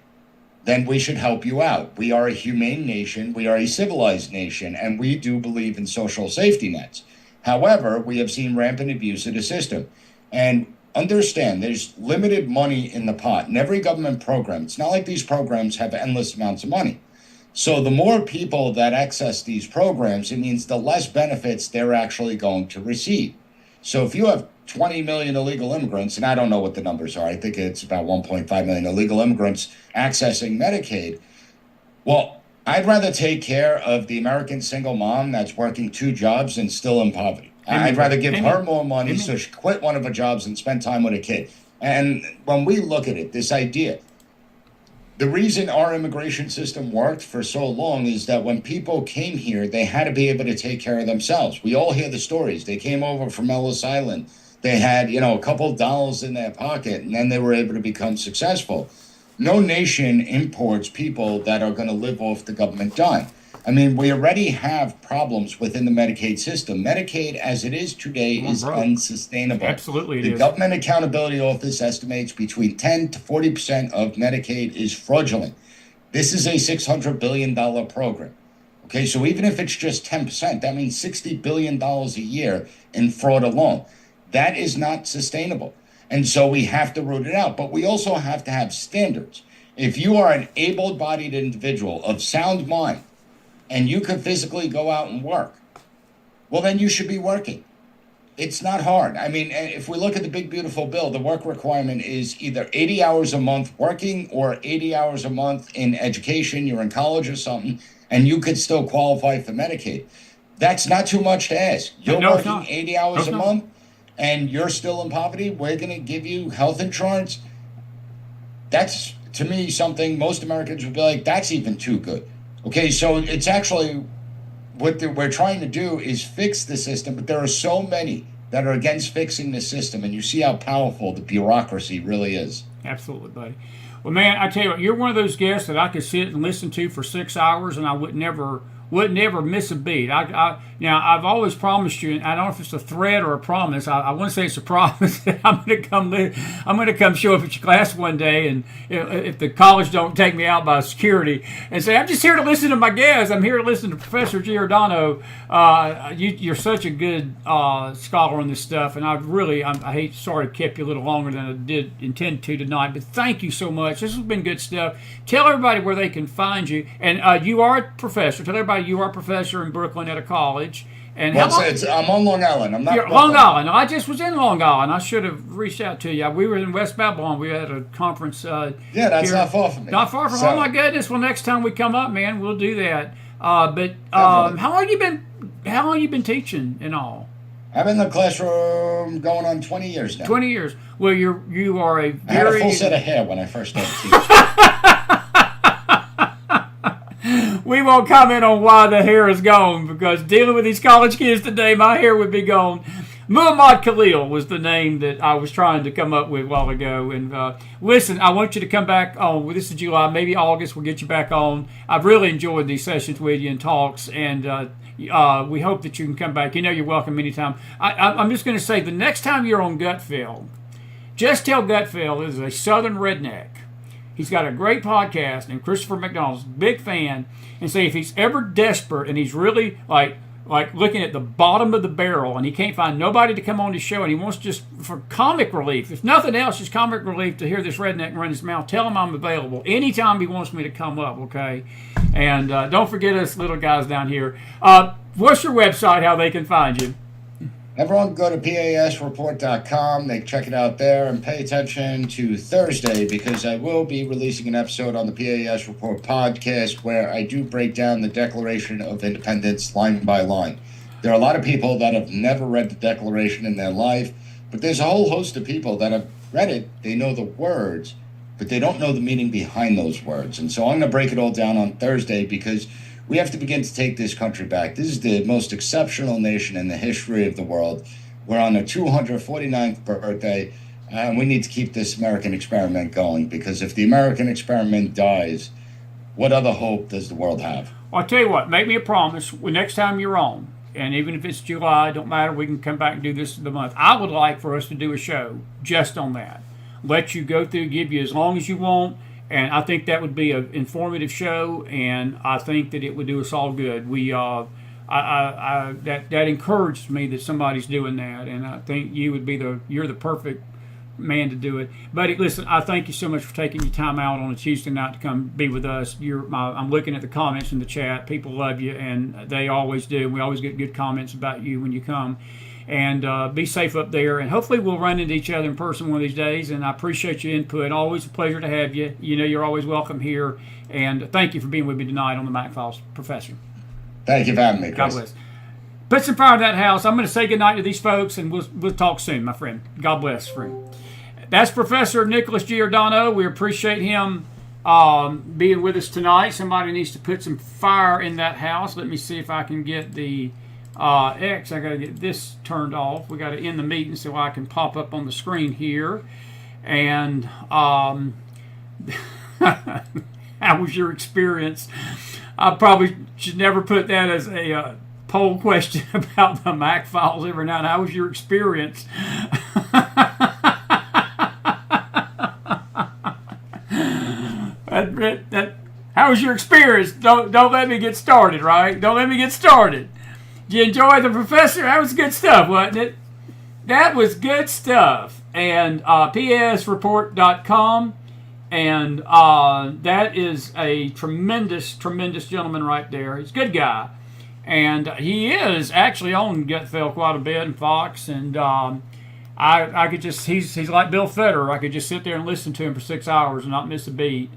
then we should help you out. We are a humane nation. We are a civilized nation, and we do believe in social safety nets. However, we have seen rampant abuse of the system. And understand, there's limited money in the pot. In every government program, it's not like these programs have endless amounts of money. So the more people that access these programs, it means the less benefits they're actually going to receive. So if you have 20 million illegal immigrants, and I don't know what the numbers are, I think it's about 1.5 million illegal immigrants accessing Medicaid. Well, I'd rather take care of the American single mom that's working 2 jobs and still in poverty. I'd rather give her more money so she quit one of her jobs and spend time with a kid. And when we look at it, this idea, the reason our immigration system worked for so long is that when people came here, they had to be able to take care of themselves. We all hear the stories. They came over from Ellis Island. They had, a couple of dollars in their pocket, and then they were able to become successful. No nation imports people that are going to live off the government dime. I mean, we already have problems within the Medicaid system. Medicaid, as it is today, is unsustainable. Absolutely, the Government Accountability Office estimates between 10 to 40% of Medicaid is fraudulent. This is a $600 billion program. Okay, so even if it's just 10%, that means $60 billion a year in fraud alone. That is not sustainable. And so we have to root it out. But we also have to have standards. If you are an able-bodied individual of sound mind, and you could physically go out and work, well, then you should be working. It's not hard. I mean, if we look at the big, beautiful bill, the work requirement is either 80 hours a month working or 80 hours a month in education. You're in college or something, and you could still qualify for Medicaid. That's not too much to ask. You're working 80 hours a month, and you're still in poverty. We're going to give you health insurance. That's, to me, something most Americans would be like, that's even too good. Okay, so it's actually what we're trying to do is fix the system, but there are so many that are against fixing the system, and you see how powerful the bureaucracy really is. Absolutely, buddy. Well, man, I tell you what, you're one of those guests that I could sit and listen to for 6 hours, and I would never miss a beat. Now I've always promised you, and I don't know if it's a threat or a promise. I want to say it's a promise that I'm going to come show up at your class one day, and if the college don't take me out by security, and say I'm just here to listen to my guests. I'm here to listen to Professor Giordano. You're such a good scholar on this stuff, and I hate sorry to keep you a little longer than I did intend to tonight, but thank you so much. This has been good stuff. Tell everybody where they can find you, and you are a professor. Tell everybody you are a professor in Brooklyn at a college. And I'm on Long Island. I'm not. You're Long Island. I just was in Long Island. I should have reached out to you. We were in West Babylon. We had a conference. Yeah, that's here. Not far from me. Not far from. Oh my goodness! Well, next time we come up, man, we'll do that. But how long you been teaching and all? I'm in the classroom going on 20 years now. 20 years. Well, you are a very. I had a full set of hair when I first started teaching. We won't comment on why the hair is gone, because dealing with these college kids today, my hair would be gone. Muhammad Khalil was the name that I was trying to come up with a while ago. And listen, I want you to come back on. Well, this is July, maybe August. We'll get you back on. I've really enjoyed these sessions with you and talks, and we hope that you can come back. You know you're welcome anytime. I'm just going to say, the next time you're on Gutfeld, just tell Gutfeld is a Southern redneck. He's got a great podcast, and Christopher McDonald's big fan. And say if he's ever desperate and he's really like looking at the bottom of the barrel and he can't find nobody to come on his show and he wants just for comic relief, if nothing else, just comic relief to hear this redneck run his mouth, tell him I'm available anytime he wants me to come up, okay? And don't forget us little guys down here. What's your website, how they can find you? Everyone go to pasreport.com. They check it out there and pay attention to Thursday, because I will be releasing an episode on the PAS Report podcast where I do break down the Declaration of Independence line by line. There are a lot of people that have never read the Declaration in their life, but there's a whole host of people that have read it. They know the words, but they don't know the meaning behind those words. And so I'm going to break it all down on Thursday, because we have to begin to take this country back. This is the most exceptional nation in the history of the world. We're on the 249th birthday, and we need to keep this American experiment going, because if the American experiment dies, what other hope does the world have? Well, I'll tell you what, make me a promise. Next time you're on, and even if it's July, don't matter, we can come back and do this the month. I would like for us to do a show just on that. Let you go through, give you as long as you want. And I think that would be an informative show, and I think that it would do us all good. That encouraged me that somebody's doing that, and I think you're the perfect man to do it. But listen, I thank you so much for taking your time out on a Tuesday night to come be with us. I'm looking at the comments in the chat. People love you, and they always do. We always get good comments about you when you come. And be safe up there. And hopefully we'll run into each other in person one of these days. And I appreciate your input. Always a pleasure to have you. You know you're always welcome here. And thank you for being with me tonight on the McFiles, Professor. Thank you for having me, Chris. God bless. Put some fire in that house. I'm going to say goodnight to these folks, and we'll talk soon, my friend. God bless, friend. That's Professor Nicolas Giordano. We appreciate him being with us tonight. Somebody needs to put some fire in that house. Let me see if I can get the... I got to get this turned off. We got to end the meeting so I can pop up on the screen here. And how was your experience? I probably should never put that as a poll question about the McFiles every night. How was your experience? How was your experience? Don't let me get started, right? Don't let me get started. Did you enjoy the professor? That was good stuff, wasn't it? That was good stuff. And pasreport.com. And that is a tremendous, tremendous gentleman right there. He's a good guy. And he is actually on Gutfeld quite a bit and Fox. And I could just, he's like Bill Federer. I could just sit there and listen to him for 6 hours and not miss a beat.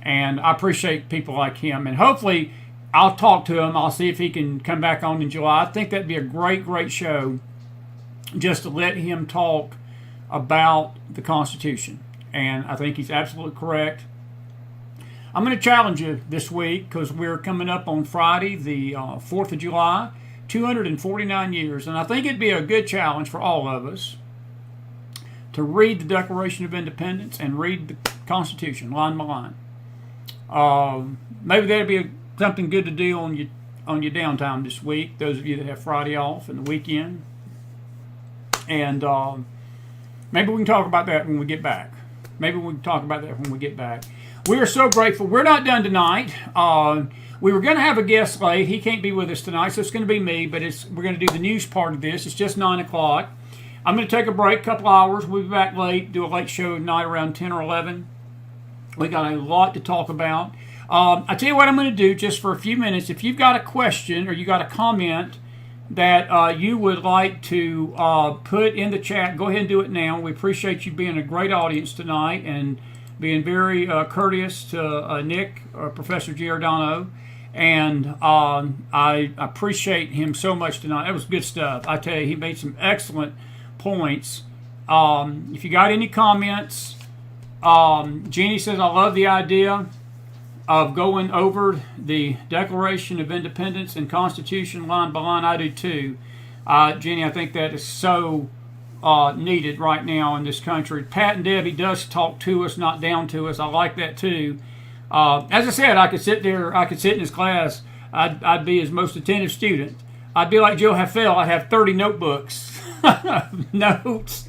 And I appreciate people like him. And hopefully I'll talk to him. I'll see if he can come back on in July. I think that'd be a great, great show just to let him talk about the Constitution. And I think he's absolutely correct. I'm going to challenge you this week because we're coming up on Friday, the 4th of July. 249 years. And I think it'd be a good challenge for all of us to read the Declaration of Independence and read the Constitution line by line. Maybe that'd be something good to do on your downtime this week, those of you that have Friday off and the weekend. And maybe we can talk about that when we get back. We are so grateful. We're not done tonight. We were going to have a guest late. He can't be with us tonight, so it's going to be me, but we're going to do the news part of this. It's just 9 o'clock. I'm going to take a break, a couple hours. We'll be back late, do a late show tonight around 10 or 11. We got a lot to talk about. I tell you what I'm going to do just for a few minutes. If you've got a question or you got a comment that you would like to put in the chat, go ahead and do it now. We appreciate you being a great audience tonight and being very courteous to Nick, Professor Giordano. And I appreciate him so much tonight. That was good stuff. I tell you, he made some excellent points. If you got any comments, Jeannie says, I love the idea of going over the Declaration of Independence and Constitution line by line. I do too. Jeannie, I think that is so needed right now in this country. Pat and Debbie does talk to us, not down to us. I like that too. As I said, I could sit in his class. I'd be his most attentive student. I'd be like Joe Hafel. I'd have 30 notebooks, notes.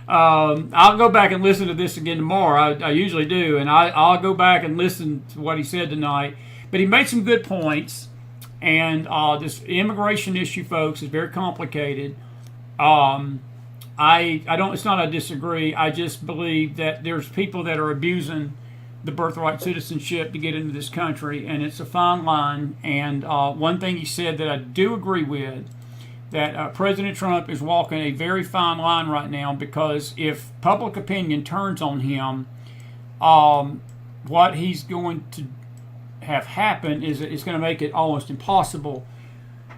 I'll go back and listen to this again tomorrow. I usually do, and I'll go back and listen to what he said tonight. But he made some good points, and this immigration issue, folks, is very complicated. It's not I disagree. I just believe that there's people that are abusing the birthright citizenship to get into this country, and it's a fine line. And one thing he said that I do agree with, that President Trump is walking a very fine line right now, because if public opinion turns on him, what he's going to have happen is it's going to make it almost impossible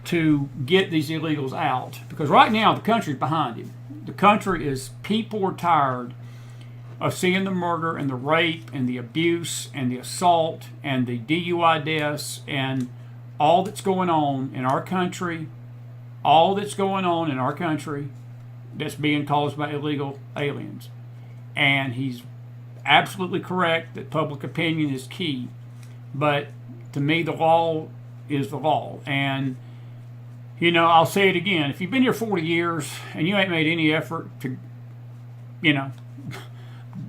to get these illegals out. Because right now the country's behind him. The country is, people are tired of seeing the murder and the rape and the abuse and the assault and the DUI deaths and all that's going on in our country. All that's going on in our country that's being caused by illegal aliens. And he's absolutely correct that public opinion is key. But to me, the law is the law. And, you know, I'll say it again. If you've been here 40 years and you ain't made any effort to,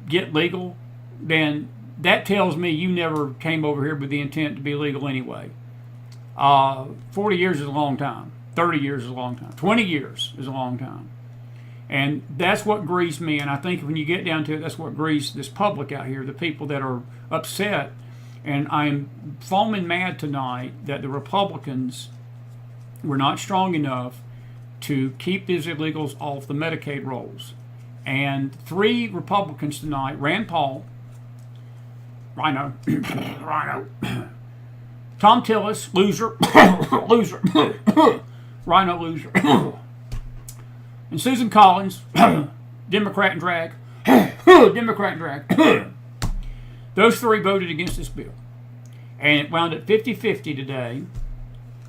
get legal, then that tells me you never came over here with the intent to be legal anyway. 40 years is a long time. 30 years is a long time. 20 years is a long time. And that's what grieves me. And I think when you get down to it, that's what grieves this public out here, the people that are upset. And I'm foaming mad tonight that the Republicans were not strong enough to keep these illegals off the Medicaid rolls. And 3 Republicans tonight, Rand Paul, Rhino, Tom Tillis, loser, loser, Rhino loser, and Susan Collins, Democrat and drag, Democrat and drag. Those 3 voted against this bill. And it wound up 50-50 today,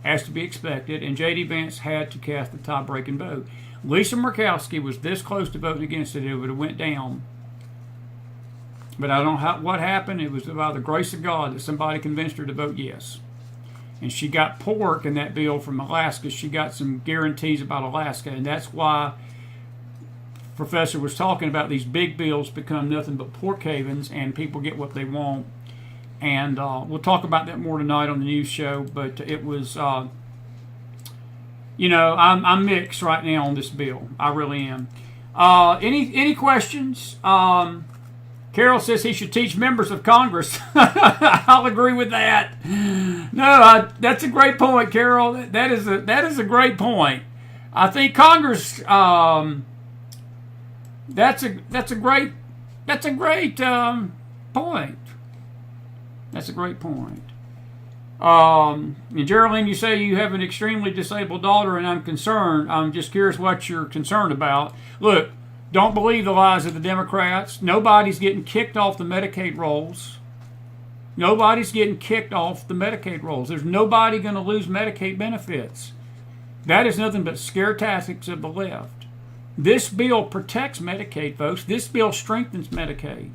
as to be expected, and J.D. Vance had to cast the tie-breaking vote. Lisa Murkowski was this close to voting against it. It would have went down. But I don't know what happened. It was by the grace of God that somebody convinced her to vote yes. And she got pork in that bill from Alaska. She got some guarantees about Alaska. And that's why Professor was talking about these big bills become nothing but pork havens and people get what they want. And we'll talk about that more tonight on the news show. But it was... I'm mixed right now on this bill. I really am. Any questions? Carol says he should teach members of Congress. I'll agree with that. No, that's a great point, Carol. That is a great point. I think Congress. That's a great point. That's a great point. And Geraldine, you say you have an extremely disabled daughter, and I'm concerned. I'm just curious what you're concerned about. Look, don't believe the lies of the Democrats. Nobody's getting kicked off the Medicaid rolls. Nobody's getting kicked off the Medicaid rolls. There's nobody going to lose Medicaid benefits. That is nothing but scare tactics of the left. This bill protects Medicaid, folks. This bill strengthens Medicaid.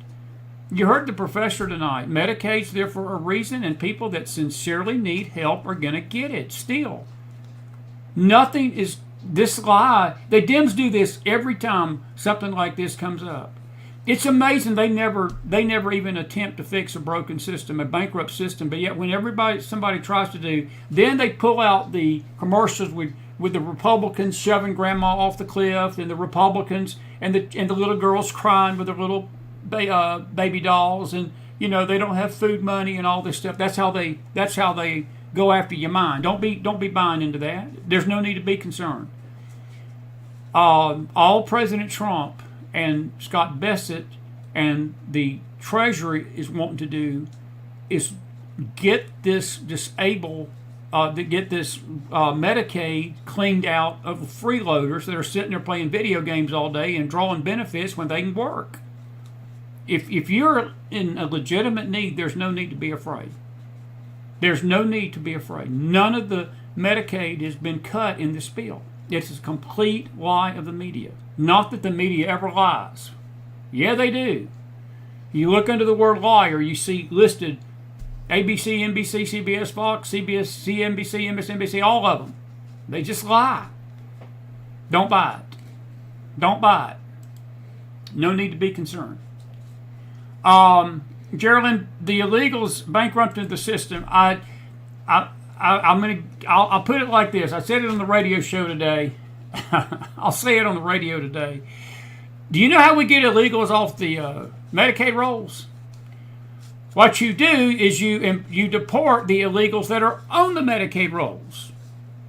You heard the professor tonight. Medicaid's there for a reason, and people that sincerely need help are going to get it still. Nothing is this lie. The Dems do this every time something like this comes up. It's amazing they never even attempt to fix a broken system, a bankrupt system. But yet, when somebody tries to do, then they pull out the commercials with the Republicans shoving grandma off the cliff, and the Republicans and the little girls crying with their little baby dolls, and they don't have food money and all this stuff. That's how they go after your mind. Don't be buying into that. There's no need to be concerned. All President Trump and Scott Bassett and the Treasury is wanting to do is get this Medicaid cleaned out of freeloaders that are sitting there playing video games all day and drawing benefits when they can work. If you're in a legitimate need, there's no need to be afraid. There's no need to be afraid. None of the Medicaid has been cut in this bill. It's a complete lie of the media. Not that the media ever lies. Yeah, they do. You look under the word liar, you see listed ABC, NBC, CBS, Fox, CBS, CNBC, MSNBC, all of them. They just lie. Don't buy it. Don't buy it. No need to be concerned. Geraldine, the illegals bankrupted the system. I'll put it like this. I said it on the radio show today. I'll say it on the radio today. Do you know how we get illegals off the Medicaid rolls? What you do is you deport the illegals that are on the Medicaid rolls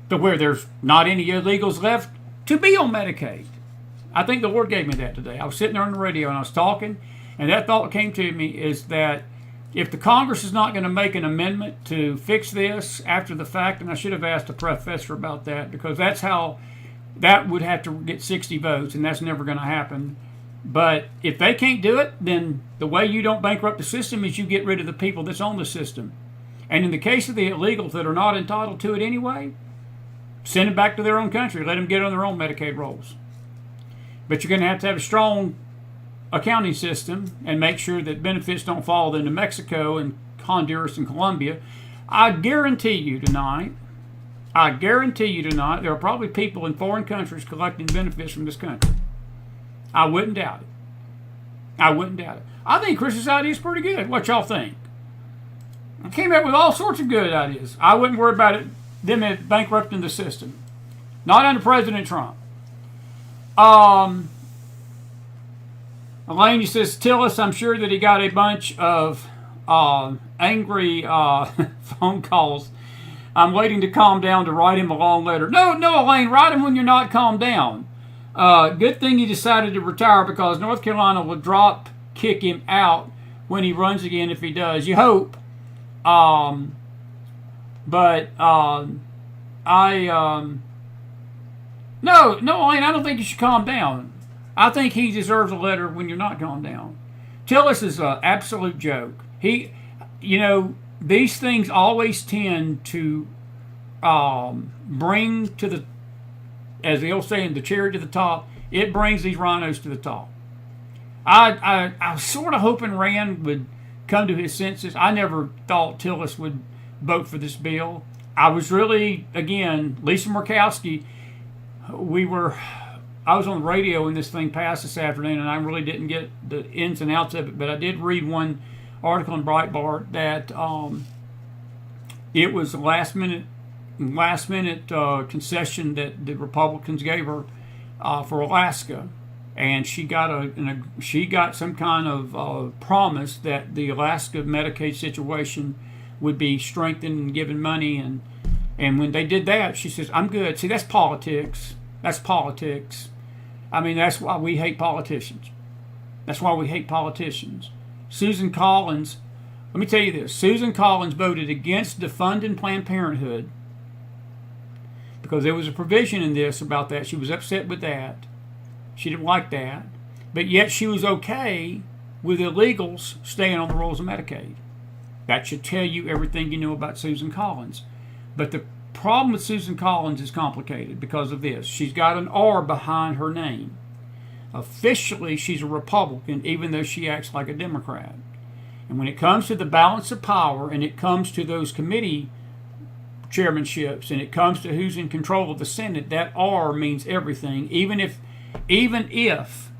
to where there's not any illegals left to be on Medicaid. I think the Lord gave me that today. I was sitting there on the radio and I was talking, and that thought came to me is that if the Congress is not going to make an amendment to fix this after the fact, and I should have asked the professor about that, because that would have to get 60 votes, and that's never going to happen. But if they can't do it, then the way you don't bankrupt the system is you get rid of the people that's on the system. And in the case of the illegals that are not entitled to it anyway, send them back to their own country. Let them get on their own Medicaid rolls. But you're going to have a strong accounting system and make sure that benefits don't fall into Mexico and Honduras and Colombia. I guarantee you tonight, there are probably people in foreign countries collecting benefits from this country. I wouldn't doubt it. I think Chris's idea is pretty good. What y'all think? I came up with all sorts of good ideas. I wouldn't worry about them bankrupting the system. Not under President Trump. Elaine says, Tillis, I'm sure that he got a bunch of angry phone calls. I'm waiting to calm down to write him a long letter. No, Elaine, write him when you're not calmed down. Good thing he decided to retire, because North Carolina will drop kick him out when he runs again if he does. You hope. No, Elaine, I don't think you should calm down. I think he deserves a letter when you're not calmed down. Tillis is an absolute joke. These things always tend to bring to the, as the old saying, the cherry to the top. It brings these rhinos to the top. I was sort of hoping Rand would come to his senses. I never thought Tillis would vote for this bill. I was really, again, Lisa Murkowski, I was on the radio when this thing passed this afternoon, and I really didn't get the ins and outs of it, but I did read one article in Breitbart that it was a last minute concession that the Republicans gave her for Alaska, and she got some kind of promise that the Alaska Medicaid situation would be strengthened and given money, and when they did that, she says, "I'm good." See, that's politics. That's politics. I mean, that's why we hate politicians. Susan Collins, let me tell you this. Susan Collins voted against defunding Planned Parenthood because there was a provision in this about that. She was upset with that. She didn't like that. But yet she was okay with illegals staying on the rolls of Medicaid. That should tell you everything you know about Susan Collins. But problem with Susan Collins is complicated because of this. She's got an R behind her name. Officially, she's a Republican, even though she acts like a Democrat. And when it comes to the balance of power, and it comes to those committee chairmanships, and it comes to who's in control of the Senate, that R means everything, even if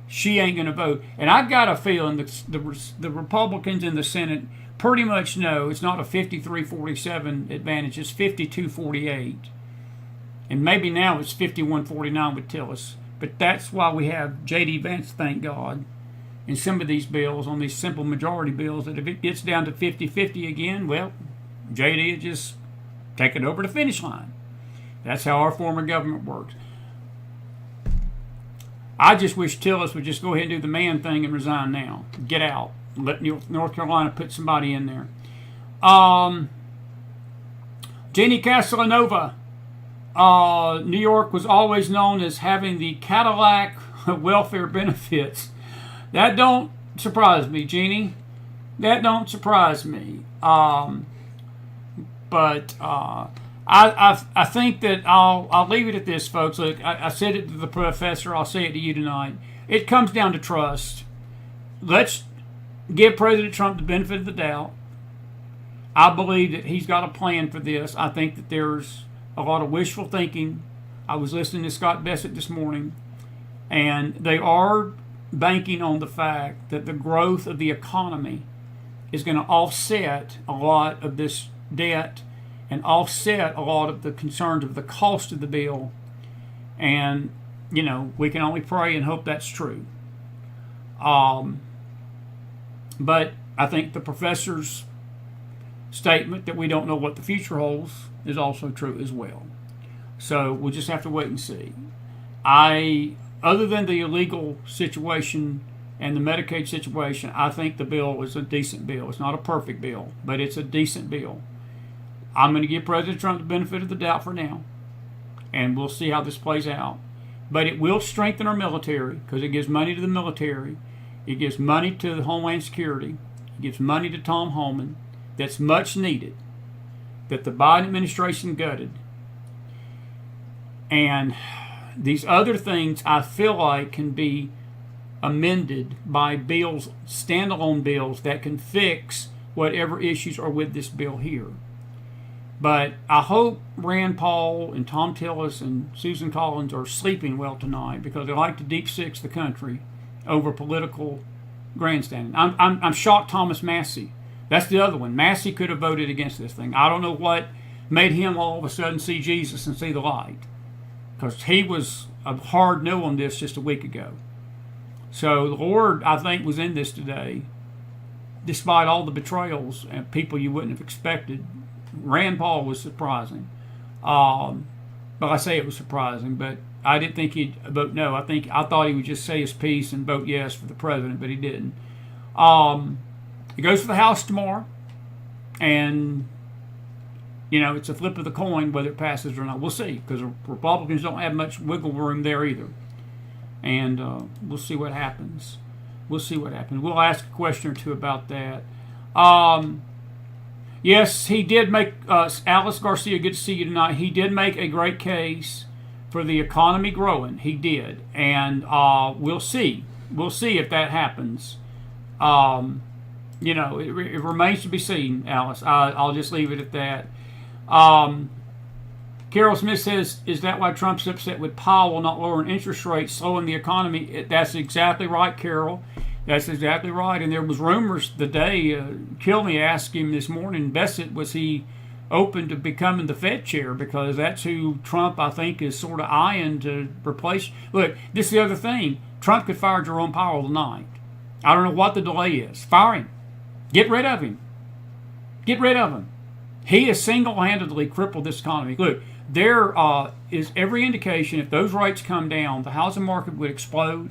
she ain't going to vote. And I've got a feeling the Republicans in the Senate pretty much know it's not a 53-47 advantage, it's 52-48. And maybe now it's 51-49 with Tillis. But that's why we have J.D. Vance, thank God, in some of these bills, on these simple majority bills, that if it gets down to 50-50 again, well, J.D. will just take it over the finish line. That's how our form of government works. I just wish Tillis would just go ahead and do the man thing and resign now. Get out. Let North Carolina put somebody in there. Jeannie Castellanova. New York was always known as having the Cadillac welfare benefits. That don't surprise me, Jeannie. That don't surprise me. I think that I'll leave it at this, folks. Look, I said it to the professor. I'll say it to you tonight. It comes down to trust. Let's give President Trump the benefit of the doubt. I believe that he's got a plan for this. I think that there's a lot of wishful thinking. I was listening to Scott Bessett this morning, and they are banking on the fact that the growth of the economy is going to offset a lot of this debt and offset a lot of the concerns of the cost of the bill. And, we can only pray and hope that's true. But I think the professor's statement that we don't know what the future holds is also true as well. So we'll just have to wait and see. Other than the illegal situation and the Medicaid situation, I think the bill is a decent bill. It's not a perfect bill, but it's a decent bill. I'm going to give President Trump the benefit of the doubt for now, and we'll see how this plays out. But it will strengthen our military because it gives money to the military. It gives money to the Homeland Security. It gives money to Tom Homan that's much needed, that the Biden administration gutted. And these other things I feel like can be amended by bills, standalone bills that can fix whatever issues are with this bill here. But I hope Rand Paul and Tom Tillis and Susan Collins are sleeping well tonight, because they like to deep six the country over political grandstanding. I'm shocked Thomas Massey. That's the other one. Massey could have voted against this thing. I don't know what made him all of a sudden see Jesus and see the light, because he was a hard no on this just a week ago. So the Lord, I think, was in this today, despite all the betrayals and people you wouldn't have expected. Rand Paul was surprising. But I say it was surprising, but I didn't think he'd vote no. I thought he would just say his piece and vote yes for the president, but he didn't. It goes to the House tomorrow, and it's a flip of the coin whether it passes or not. We'll see, because Republicans don't have much wiggle room there either. And we'll see what happens. We'll ask a question or two about that. Yes, he did make, Alice Garcia, good to see you tonight. He did make a great case for the economy growing. He did. And we'll see. We'll see if that happens. It remains to be seen, Alice. I'll just leave it at that. Carol Smith says, is that why Trump's upset with Powell not lowering interest rates, slowing the economy? That's exactly right, Carol. That's exactly right. And there was rumors the day, Kilney asked him this morning, Bessett, was he open to becoming the Fed chair? Because that's who Trump, I think, is sort of eyeing to replace. Look, this is the other thing. Trump could fire Jerome Powell tonight. I don't know what the delay is. Fire him. Get rid of him. Get rid of him. He has single-handedly crippled this economy. Look, there is every indication if those rates come down, the housing market would explode.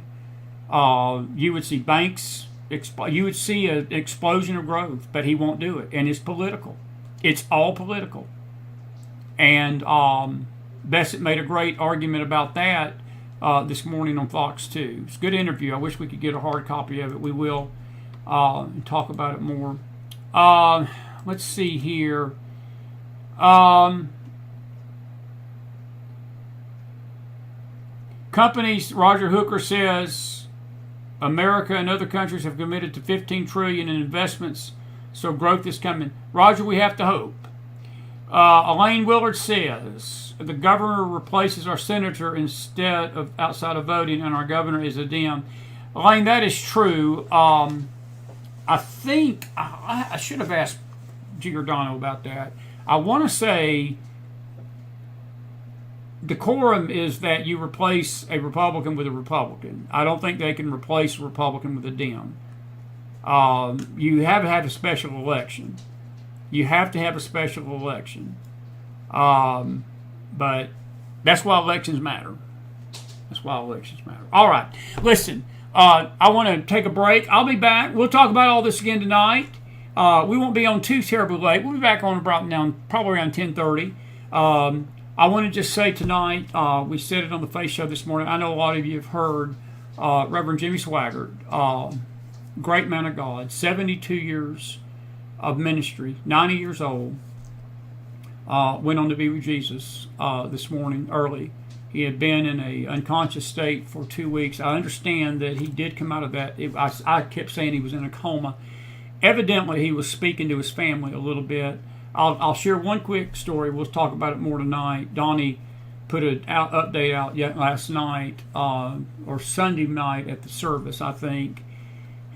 You would see banks, you would see an explosion of growth, but he won't do it. And it's political. It's all political. And Bessett made a great argument about that this morning on Fox 2. It's a good interview. I wish we could get a hard copy of it. We will talk about it more. Let's see here. Companies, Roger Hooker says, America and other countries have committed to $15 trillion in investments, so growth is coming. Roger, we have to hope. Elaine Willard says, the governor replaces our senator instead of outside of voting, and our governor is a Dem. Elaine, that is true. I think I should have asked Giordano about that. I want to say decorum is that you replace a Republican with a Republican. I don't think they can replace a Republican with a Dem. You have to have a special election. You have to have a special election. But that's why elections matter. That's why elections matter. All right. Listen, I want to take a break. I'll be back. We'll talk about all this again tonight. We won't be on too terribly late. We'll be back on about now, probably around 10:30. I want to just say tonight, we said it on the Face Show this morning. I know a lot of you have heard Reverend Jimmy Swaggart, great man of God, 72 years of ministry, 90 years old, went on to be with Jesus this morning early. He had been in an unconscious state for 2 weeks. I understand that he did come out of that. I kept saying he was in a coma. Evidently, he was speaking to his family a little bit. I'll share one quick story. We'll talk about it more tonight. Donnie put an update out yet last night, or Sunday night at the service, I think.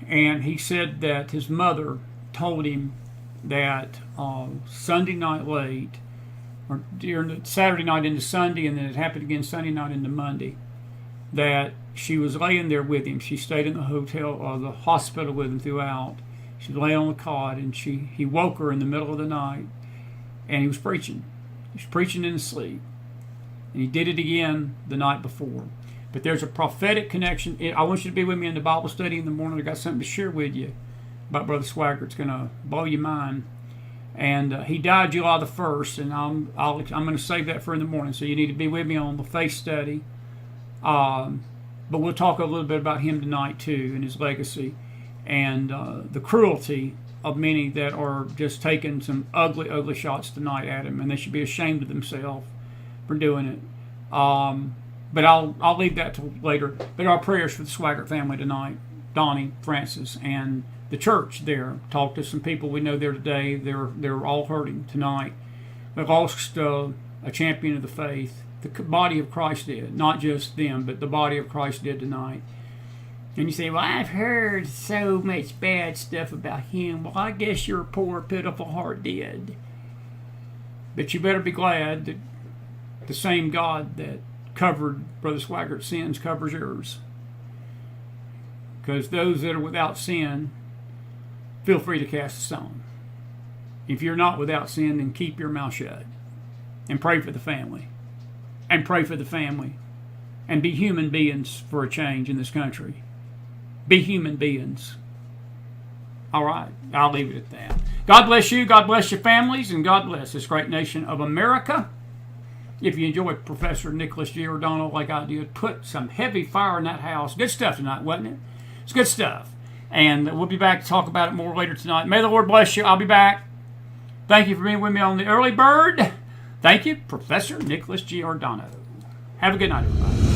And he said that his mother told him that Sunday night late, or during the Saturday night into Sunday, and then it happened again Sunday night into Monday, that she was laying there with him. She stayed in the hotel or the hospital with him throughout. She lay on the cot, and he woke her in the middle of the night, and he was preaching. He was preaching in his sleep. And he did it again the night before. But there's a prophetic connection. I want you to be with me in the Bible study in the morning. I got something to share with you about Brother Swaggart. It's going to blow your mind. And he died July the 1st, and I'm going to save that for in the morning. So you need to be with me on the faith study. But we'll talk a little bit about him tonight, too, and his legacy. And the cruelty of many that are just taking some ugly, ugly shots tonight at him, and they should be ashamed of themselves for doing it. But I'll leave that till later. But our prayers for the Swaggart family tonight, Donnie, Francis, and the church there. Talked to some people we know there today. They're all hurting tonight. They lost a champion of the faith. The body of Christ did, not just them, but the body of Christ did tonight. And you say, well, I've heard so much bad stuff about him. Well, I guess your poor, pitiful heart did. But you better be glad that the same God that covered Brother Swaggart's sins covers yours. Because those that are without sin, feel free to cast a stone. If you're not without sin, then keep your mouth shut. And pray for the family. And pray for the family. And be human beings for a change in this country. Be human beings. All right, I'll leave it at that. God bless you, God bless your families, and God bless this great nation of America. If you enjoyed Professor Nicolas Giordano like I did, put some heavy fire in that house. Good stuff tonight, wasn't it? It's good stuff. And we'll be back to talk about it more later tonight. May the Lord bless you. I'll be back. Thank you for being with me on the Early Bird. Thank you, Professor Nicolas Giordano. Have a good night, everybody.